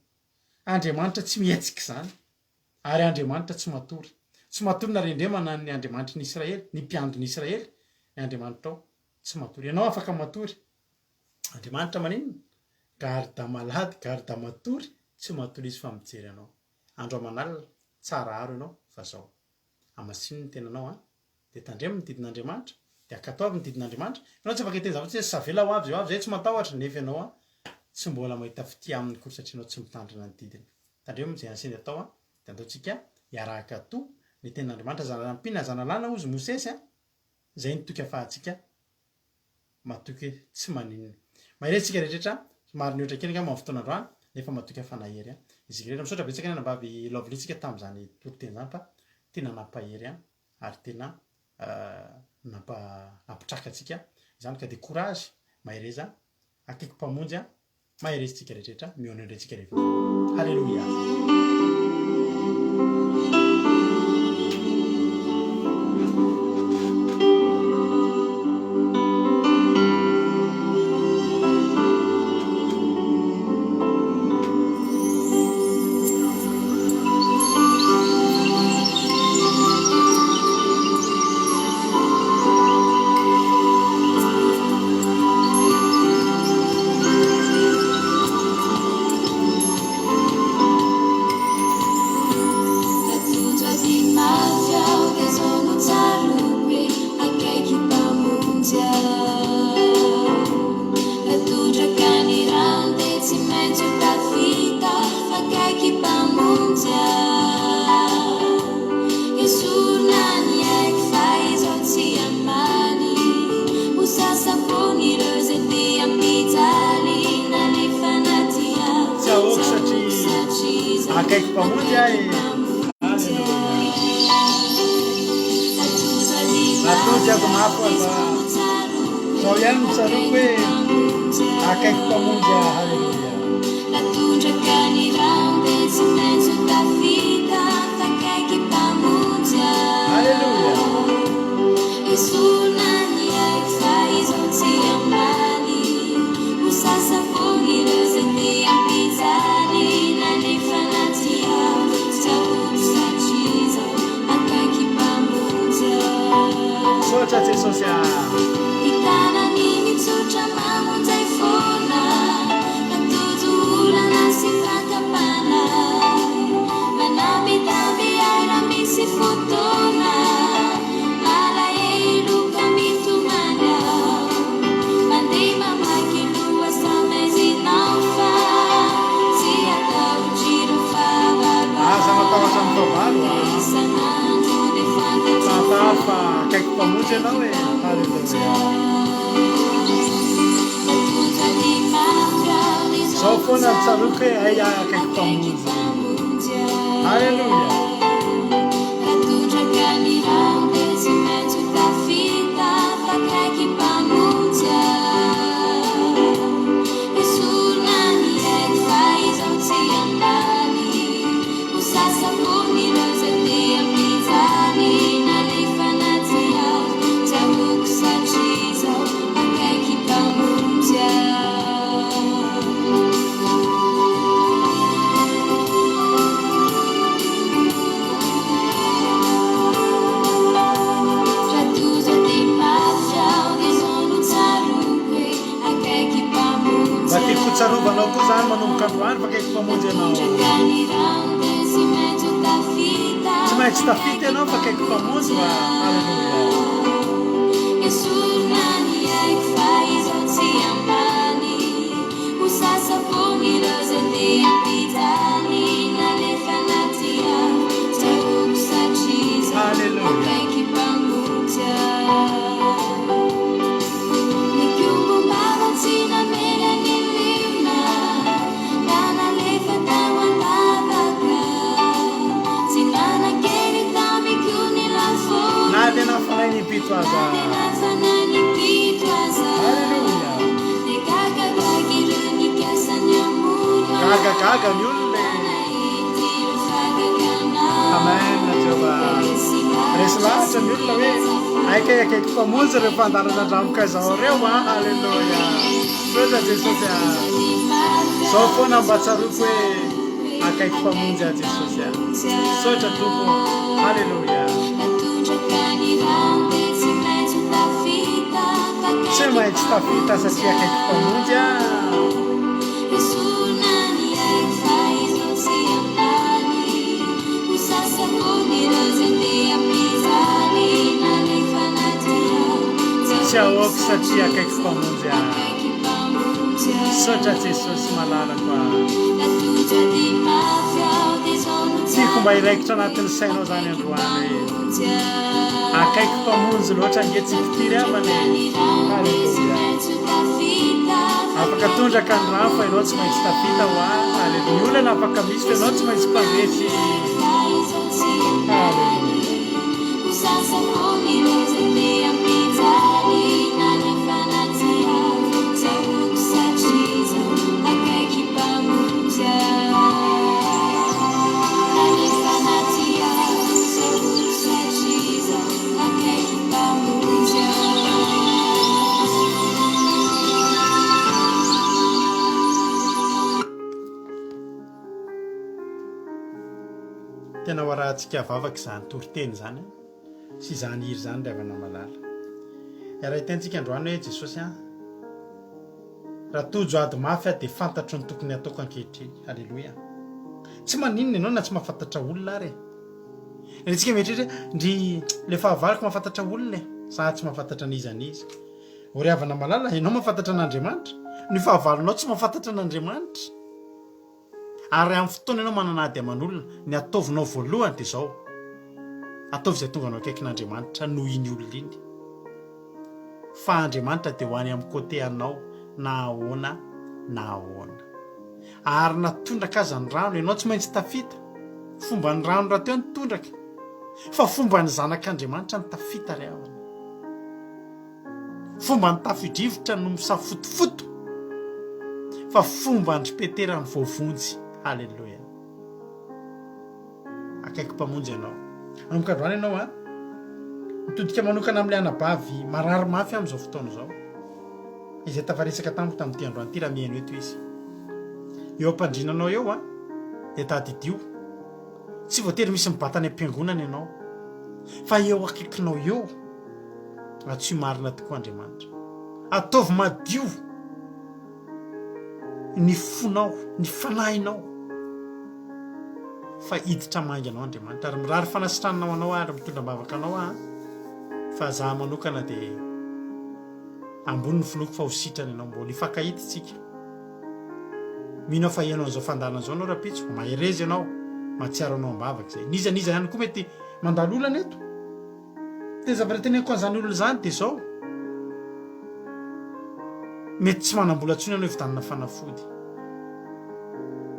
Andriamanitra tsy mihetsika zany ary Andriamanitra tsy matory na rendremana ny Andriamanitra ny Israely ny mpiandrony Israely ny Andriamanitra ao tsy matory ianao afaka matory Andriamanitra maninona garda malady garda matory tsy matory izy fa mijery anao andro aman'alina tsara aro ianao fa zao amasino ny tenanao de tandremo ny didin'Andriamanitra de akatao avy ny didin'Andriamanitra ianao tsy afaka hiteny zavatra tsy savela ho avy zay tsy matahotra nefa ianao tsy mbola mahita fity aminy kory satria anao tsy mitandrina ny didiny tandreo am'zay anseny atao a de andaotsika iaraka to ny ten'andriamanitra zanarampina zanalana ozy mosesy a zay nitoky afahantsika matoky tsy maninny mahireyntsika rehetrrehetra somary nioatra kely nga mafotoanandroany nefa matoky afanahery a izy rehetra misaotra betsaka ny nambavy lovolitsika tam'zany toriteny zany fa tena nampahery a ary tena nampitraka atsika zany ka de courage mahireza akaiky mpamonjy a mahirezintsika rehetrrehetra mionendrentsika rehefa halleloia akaiky mpamonjy ahy atodiako mafo aba zao ihany mitsaroko hoe akaiky mpamonjy a halleloia halleloia sotra jesosy a aza matahotra mitovalo fa akaiky mpamonjy anao e halleloia zao foana mitsaroko hoe ay akaiky mpamonjy halleloia tsarovanao koa zany manomboka androany fa akaiky mpamonjy anao tsy maintsy tafity anao fa akaiky mpamonjy fa tena fanainy pito aza halleluia gagaga ny olona amen jehova resy lahatra ny olona hoe aika akaiky mpamonjy rehefa andarana andramoka zao reo a halleloia sotra jesosy a zao foana mba tsaroko hoe akaiky mpamonjy a jesosy a sotra tompo halleloia tsy maintsy tafita satria akaiky mpamonjy a tsy ahoako satria akaiky mpamonjy a sotra jesosy malalako tiako mba iraikitra anatin'ny sainao zany androany hoe akaiky mpamonjy loatra angetsykitiry amany afaka tondraka ny rano fa ianao tsy maintsy tafita ho a aleluia ny olana afaka misy fa ianao tsy maintsy mpandresy tena ho rahantsika vavaka izany toriteny zany sy zany iry zany ravana malala raha hitentsika androany hoe jesosy raha tojo ady mafy dia fantatro ny tokony ataoko ankehitriny alleloia tsy maninona ianao na tsy mahafantatra olona ary tsika mieritrehitra ndry le fahavaloko mahafantatra olona za tsy mahafantatra nizanizy ho riavana malala ianao mahafantatra an'Andriamanitra ny fahavalonao tsy mahafantatra an'Andriamanitra ary amin'ny fotoana ianao manana ady aman'olona ny ataovinao voalohany dia zao ataovy izay tonga anao akaikin'Andriamanitra noho iny olona iny fa Andriamanitra dia ho any amin'ny côté anao na ahoana na ahoana ary natondraka aza ny rano ianao tsy maintsy tafita fomba ny rano raha teo ny tondraka fa fomba ny zanak'Andriamanitra ny tafita ry havana fomba ny tafidrivotra no misafotofoto fa fomba ny petera ny voavonjy halleluia akaiky mpamonjy ianao anomokandroany ianao mitodika manokana amin'ilay anabavy marary mafy amin'izao fotoana izao izay tafaresaka tamiko tamin'ity androany ity raha mihaino eto izy eo ampandrinanao eo dia tadidio tsy voatery misy mibatany am-piangonana ianao fa eo akaikinao eo tsy marina tokoa Andriamanitra ataovy madio ny fonao ny fanahinao fa hiditra mangy anao Andriamanitra ary mirary fanasitrananao anao ary mitondra-bavaka anao fa za manokana dia ambony ny finoko fa ho sitrany ianao mbola hifankahititsika mino fa ianao an'izao fandalana izao anao rapitso maherezy ianao mahatsiaro anao am-bavaka izay nizaniza ihany koa mety mandalo olana eto dia zavatra teneniko an'izany olona zany dia zao mety tsy manam-bola ntsony ianao hividanana fanafody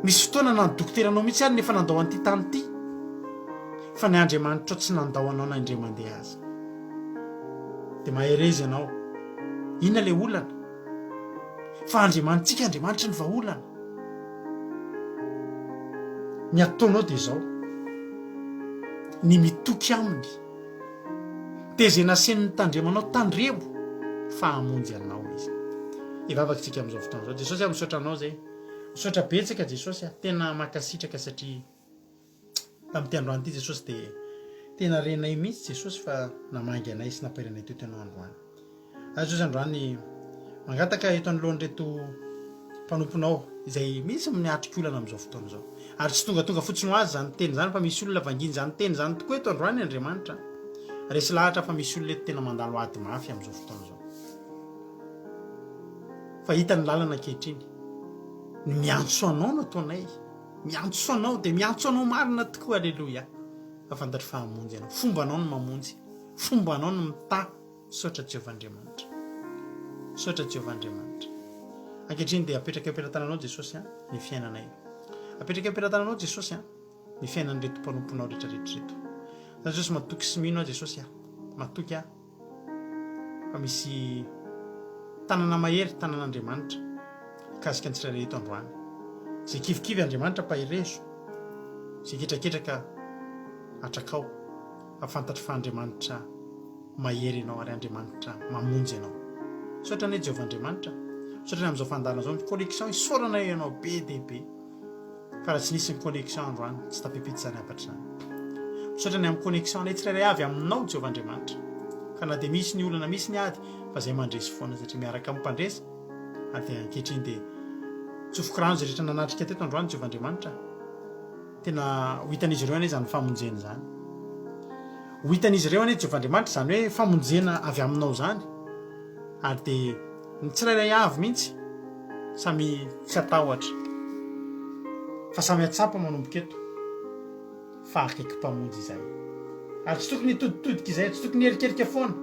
misy fotoana na ny dokteranao mihitsy ary nefa nandao an'ity tany ity fa ny Andriamanitra tsy nandao anao na indray mandeha azy dia maherezy ianao inona le olana fa Andriamanitsika Andriamanitra ny vaolana ny ataonao dia zao ny mitoky aminy dia izay nasen'ny tandremanao tandremo fa hamonjy anao izy ivavakitsika amin'izao fotoana izao Jesosy misaotra anao zay misaotra betsaka Jesosy tena makasitraka satria tamin'ity androany ity Jesosy dia tena renay mihitsy Jesosy fa namangy anay sy nampairanay teo tenao androany Jesosy androany mangataka eto anoloan'ireto mpanomponao izay misy miatrika olana amin'izao fotoana izao ary tsy tonga fotsiny ho azy zany teny zany fa misy olona vanginy zany teny zany tokoa eto androany Andriamanitra resy lahatra fa misy olona eto tena mandalo ady mafy amin'izao fotoana izao fa hita ny lalana ankehitriny ny miantso anao no ataonay miantso anao dia miantso anao marina tokoa alleloia afantatra fa hamonjy anao fomba anao no mamonjy fomba anao no mita saotra Jehovah Andriamanitra saotra Jehovah Andriamanitra ankehitriny dia apetraka ampelantananao Jesosy ny fiainanay apetraka ampelantananao Jesosy ny fiainan'ireto mpanomponao rehetrarehetra reto Jesosy matoky sy mino Jesosy matoky fa misy tanana mahery tanan'Andriamanitra kasika ny tsirairay eto androany izay kivikivy Andriamanitra pahirezo izay ketraketraka atrakao afantatra fa Andriamanitra mahery ianao ary Andriamanitra mamonjy ianao saotra ny Jehovah Andriamanitra saotra ny amin'izao fandalana izao ny connexion isaorana ianao be dia be fa raha tsy nisy ny connexion androany tsy tapipity zany apatra zany saotra ny amin'ny connexion anay tsirairay avy aminao Jehovah Andriamanitra ka na dia misy ny olana misy ny ady fa zay mandresy foana satria miaraka amin'ny mpandresy ary dia ankehitriny dia tsofoko rano zay rehetra nanatrika teto androany Jehovah Andriamanitra tena ho hitan'izy ireo anie zany famonjena zany ho hitan'izy ireo anie Jehovah Andriamanitra zany hoe famonjena avy aminao zany ary dia ny tsirairay avy mihitsy samy tsy atahotra fa samy atsapa manomboka eto fa akaiky mpamonjy izay ary tsy tokony hitoditodika izay tsy tokony herikerika foana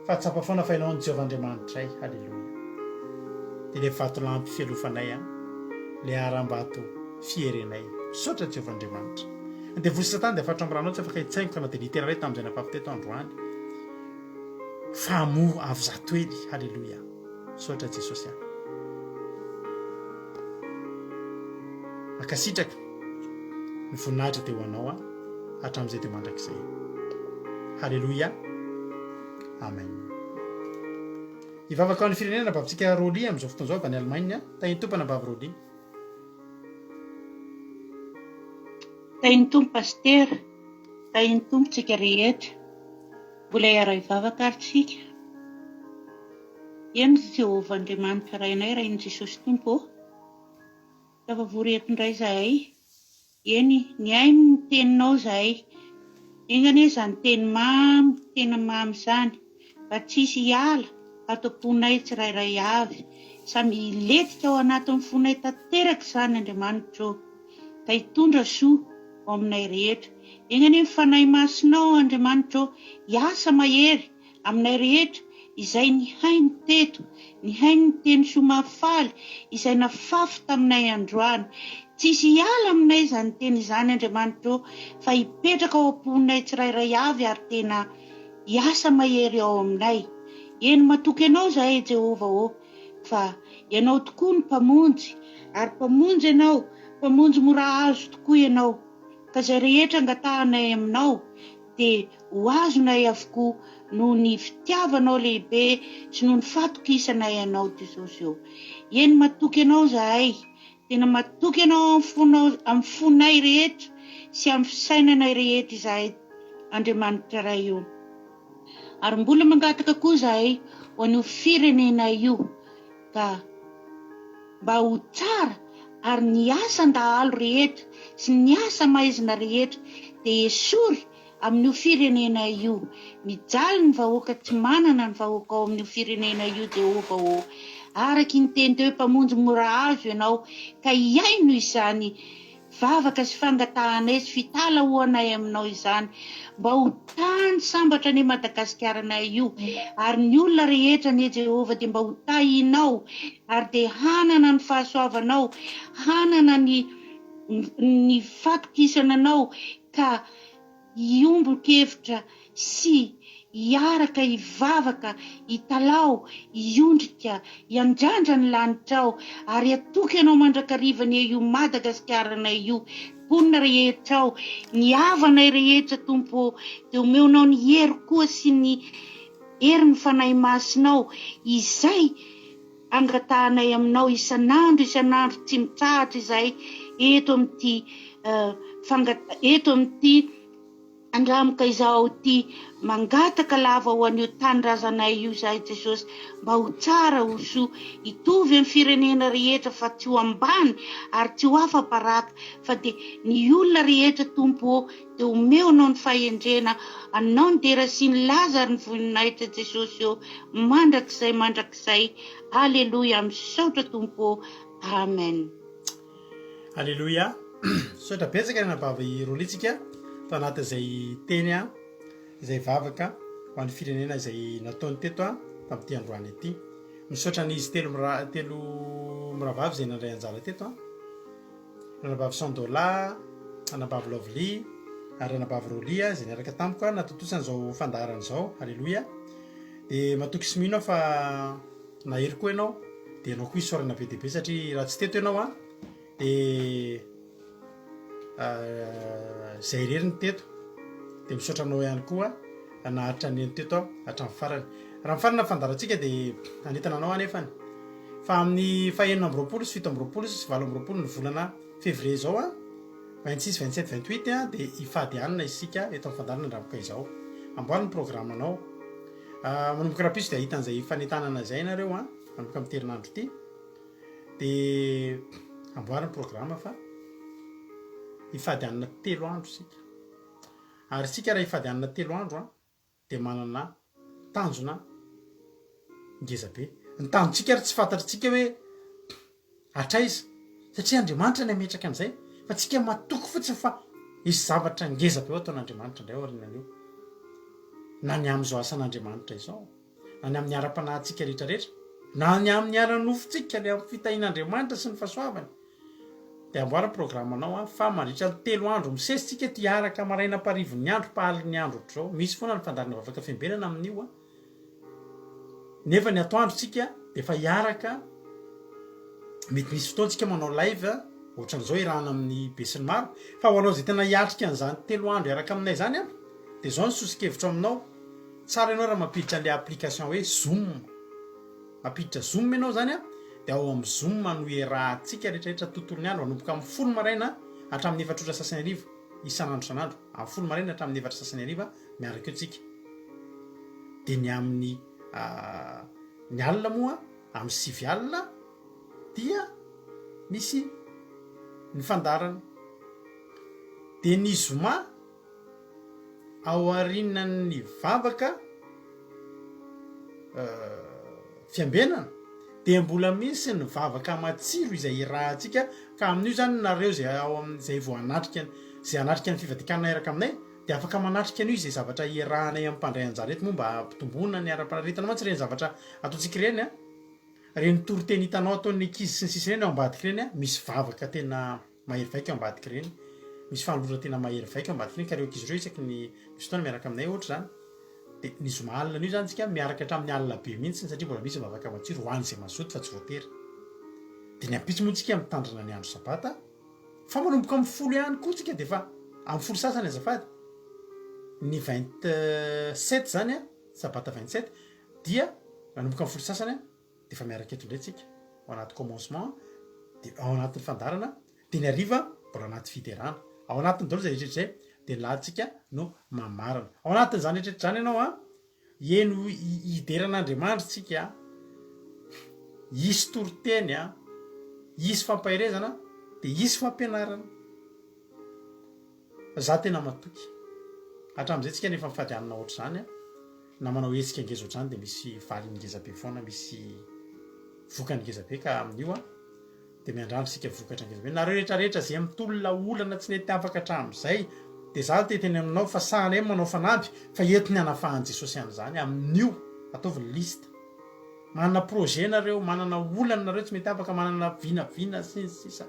fa tsapa foana fa ianao ny Jehovandriamanitray. Halleloia. dia le vatolampy fialofanay le aram-bato fierenay misaotra Jehovandriamanitra. dia vosi satana dia fatra am'ranao tsy afaka hitsaingoka na dia litera ray tamin'izay nafampiteto androany fa mo avy zato ely. Halleloia. misaotra Jesosy any akasitraka ny voninahitra dia ho anao hatramin'izay dia mandrakizay. Halleloia. Amen. Ivavaka ao ny firenena babitsika Rôly amin'izao fotoana izao avy any Allemagne. Tainy tompana bavy Rôly. Tainy tompo pastera, tainy tompontsika rehetra, mbola hiara hivavaka ary tsika. Eny Jehovandriamanitra rainay rain'i Jesosy tompo. Tafavory eto indray zahay. Eny ny ainy ny teninao zahay. Engane izany teny mamy, tena mamy izany. Mba tsisy hiala ato am-ponay tsirairay avy. Samy hiletika ao anatin'ny fonay tanteraka izany Andriamanitra. Ka hitondra soa ao aminay rehetra. Engane mifanahy masinao Andriamanitra. Hiasa mahery aminay rehetra izay ny hainy teto, ny hainy teny soa mafaly izay nafafy taminay androany. Tsisy hiala aminay izany teny izany Andriamanitra, fa hipetraka ao am-ponay tsirairay avy ary tena hiasa mahery ao aminay. Eny matoky ianao zahay Jehova fa ianao tokoa ny mpamonjy, ary mpamonjy ianao, mpamonjy mora azo tokoa ianao. Ka izay rehetra angatahanay aminao dia ho azonay avokoa noho ny fitiavanao lehibe sy noho ny fatokisanay ianao Jesosy. Eny matoky ianao zahay, tena matoky ianao amin'ny fonay rehetra sy amin'ny fisainanay rehetra izahay Andriamanitra ray io. Ary mbola mangataka koa zahay ho an'io firenena io ka mba ho tsara ary ny asa andahalo rehetra sy ny asa maizina rehetra dia esory amin'io firenena io. Mijaly ny vahoaka tsy manana ny vahoaka ao amin'io firenena io Jehova. Araky ny teny teo mpamonjy mora azo ianao, ka hiaino izany vavaka sy fangatahanay sy fitalahoanay aminao izany. Mba ho tany sambatra ny Madagasikara-nay io, ary ny olona rehetra ny Jehova dia mba ho tahinao ary dia hanana ny fahasoavanao, hanana ny fatokisananao, ka hiombo-kevitra sy hiaraka hivavaka, hitalao, hiondrika, hiandrandra ny lanitrao, ary atoky ianao mandrakarivany io Madagasikara-nay io. Ponina rehetrao, ny havanay rehetra Tompo, dia omeonao ny hery koa sy ny hery ny fanahy masinao izay angatahanay aminao isanandro tsy mitsahatra izay eto amin'ity andramoka izao ty mangataka lava ho an'io tanindrazanay io zahay Jesosy, mba ho tsara ho soa, hitovy amin'ny firenena rehetra fa tsy ho ambany ary tsy ho afa-baraka, fa dia ny olona rehetra Tompo dia omeonao ny fahendrena, anao ny dera sy ny laza ny voninahitra Jesosy mandrakizay. Alleluia. Misaotra Tompo. Amen. Alleluia. Misaotra betsaka nabavy Rôlitsika tao anatin'izay teny izay vavaka ho an'ny firenena izay nataony teto tamin'ity androany ity. Misaotra n'izy telo miravavy izay nandray anjara teto ranabavy Sandola, ranabavy Lovely ary ranabavy Rôly izay niaraka tamiko natotosana izao fandaharana izao. Alleluia. Dia matoky sy mino fa nahery koa ianao dia ianao koa isaorana be dehibe satria raha tsy teto ianao dia izay rery ny teto dia misaotra aminao ihany koa naharitra ny teto hatramin'ny farany. Raha mifarana fandarantsika dia anetana anao anefany fa amin'ny fahaenina amby roapolo sy fito amby roapolo sy valo amby roapolo ny volana février izao 26, 27, 28 dia hifady isika eto amin'ny fandarana andramoka izao. Amboariny programanao manomboka rahapiso dia hitan'izay fanetanana izay ianareo manomboka amin'ny herinandro ity dia amboariny programa fa hifady anina 3 andro sika. Ary sika raha hifady anina 3 andro dia manana tanjona ngeza be. ny tanontsika ary tsy fantatritsika hoe atraiza satria andriamanitra ny ametraka an'izay fa tsika matoky fotsiny fa isy zavatra ngezapa eo ataon'andriamanitra indray orinan'io na ny am'izao asan'andriamanitra izao na ny amin'ny ara-panahintsika rehetrarehetra na ny amin'ny ara-nofontsika le amin'ny fitahin'andriamanitra sy ny fahasoavany de amboara programmanao a fa mandritra ny 3 andro misesitsika ty araka maraina parivon'ny andro pahalin'ny andro ohatr'izao misy foana ny fandarina vavaka fiambenana amin'io a nefa ny atoandro tsika de fa hiaraka mety misy fotoantsika manao live ohatran'izao irahana amin'ny besiny maro fa ho anao zay tena hiatrika an'izany 3 andro iaraka aminay zany a de zao ny sosikevitra aminao tsara ianao raha mampiditra an'le application hoe zoom mampiditra zoom ianao zany a de ao amin'ny zoom no iarahantsika rehetrarehetra tontolony andro manomboka amin'ny 10 maraina hatramin'ny 4 sasany ariva isan'andro san'andro amin'ny 10 maraina hatramin'ny 4 sasany ariva miaraka eo tsika de ny amin'ny ny alina moa amin'ny 9 alina dia misy ny fandarana de ny zoma ao arinan'ny vavaka fiambenana de mbola misy ny vavaka matsiro izay irahantsika ka amin'io zany nareo zay ao am'izay vo anatrika zay anatrika ny fivadikanana eraka aminay de afaka manatrika an'io izay zavatra irahanay amin'ny mpandray anjarety moa mba ampitomboana ny ara-panaretana mantsy reny zavatra ataontsika ireny a reny toroteny hitanao ataon'ny ankizy sy ny sisy reny ao ambadiky reny a misy vavaka tena mahery vaika ao ambadiky reny misy fanolora tena mahery vaika ao ambadiky reny ka reo ankizy reo isaky ny misy fotoana miaraka aminay ohatra zany de ny zoma alina an'io zany tsika miaraka hatramin'ny alina be mihitsy satria mbola misy vavaka matsiro hoan'izay mazoto fa tsy voatery de ny ampitsy moa tsika mitandrina ny andro sabata fa manomboka amin'ny 10 ihany koa tsika de fa amin'ny 10 sasany azafady ny 27 zany a sabata 27 dia manomboka amin'ny 10 sasany a de fa miaraka eto indray tsika ao anaty commencement de ao anatin'ny fandarana de ny ariva mbola anaty fiderana ao anatin'ny dolo zay rehetraretra zay de latsika no mamarana ao anatin'izany rehetraretra zany ianao a eno hideran'andriamanitra tsika isy toroteny a isy fampahirezana de isy fampianarana za tena matoky hatramin'izay tsika nefa mifadianana ohatra zany a na manao hetsika ngeza ohatr'zany de misy valiny ngezabe foana misy vokany ngezabe ka amin'io a de miandrano sika vokatra ngezabe nareo rehetrarehetra zay mitolona olana tsy nety afaka hatramin'izay de za teteny aminao fa sahanay manao fanampy fa enti ny anafahan Jesosy an'izany amin'io ataovy lista manana projet nareo manana olana nareo tsy mety afaka manana vinavina sy ny sisa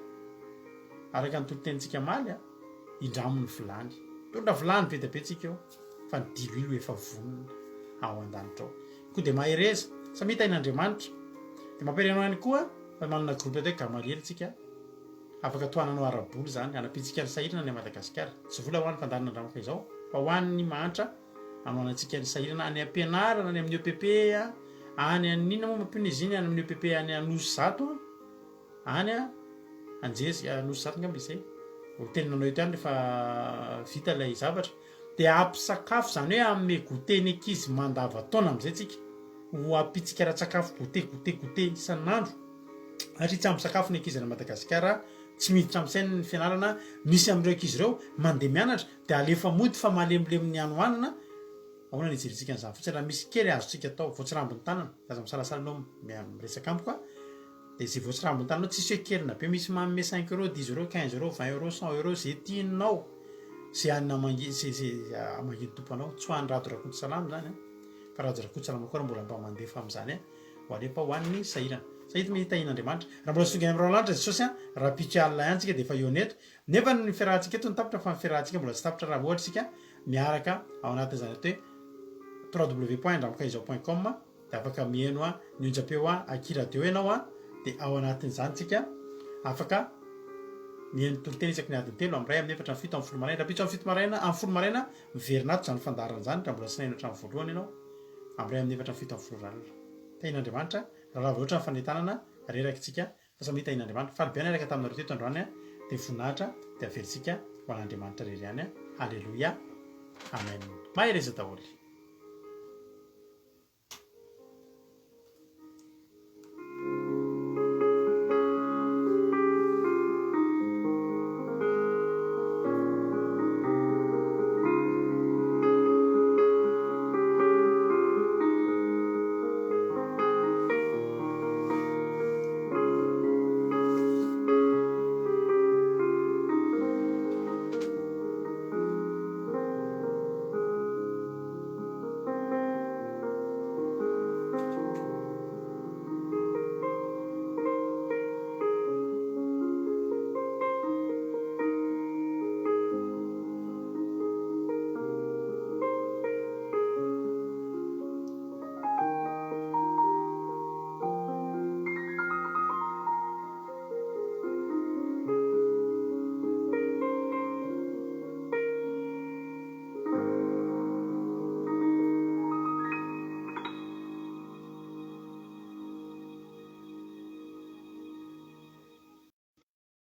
araka ny tolotenitsika maly a indramon'ny vilany tolona vilany be dabe tsika eo fa ny dililo efa vonona ao an-danitra ao koa de mahereza sa mitain'andriamanitra de mampirenao ihany koa fa manana groupe atao hoe gamaliely tsika afaka toananao araboly zany anapitsika ny sahirana ny Madagasikara tsy vola ho an'ny fandarina andramaka izao fa ho an'ny mantra anoanantsika ny sahirana any ampianarana any amin'ny EPP any anina moa mampioneziny any amin'ny EPP any anosy zato any a anjezy anosy zato ngamba izay hoteninanao eto ihany rehefa vita ilay zavatra de ampisakafo zany hoe amme goteny ankizy mandava taona am'izay tsika ho apitsika ra-tsakafo gote isan'andro satria tsy ampysakafo ny ankizy any Madagasikara tsy miditra am'sainy ny fianarana misy am'ireo ankizy ireo mandeha mianatra de alefa mody fa malemilemy anoanana ahoana ny ijerentsika an'izany fotsiny raha misy kely azotsika atao voatsirambony tanana aza misalasala anao miresaka amiko a de zay voatsirambony tananao tsisy hoe kelina be misy manome 5 euros 10 euros 15 euros 20 euros 100 euros zay tianao zay anina amanginy tomponao tsy ho an'ny rado rakoto salamy zany a fa rado rakoto salama koa raha mbola mba mandefa am'izany a ho alefa ho an'ny sahirana sahity mitahin'andriamanitra raha mbola songa amin'ny raolanitra Jesosy a raha pitry alina ihany tsika de efa eo neto nefa ny fiarahantsika eto ny tapitra fa ny fiarahantsika mbola tsy tapitra raha ohatra tsika miaraka ao anatin'izany atao hoe www.ndramakaizao.com de afaka mieno a ny onjapeo a akiradio ianao a de ao anatin'izany tsika afaka mieno toroteny isaky ny adiny 3 am'ray amin'ny 4 7 amin'ny 10 maraina raha pitso amin'ny 7 maraina amin'ny 10 maraina miverinato zany fandarana zany raha mbola tsy naino hatramin'ny voalohany ianao am'ray amin'ny 4 7 amin'ny 10 ralina tahin'andriamanitra raha lava ohatra ny fanentanana reraky tsika fa samy tahin'andriamanitra faly biany araka taminareo teto androany a de voninahitra de averitsika ho an'andriamanitra rery ihany a alleloia amen mahereza daholo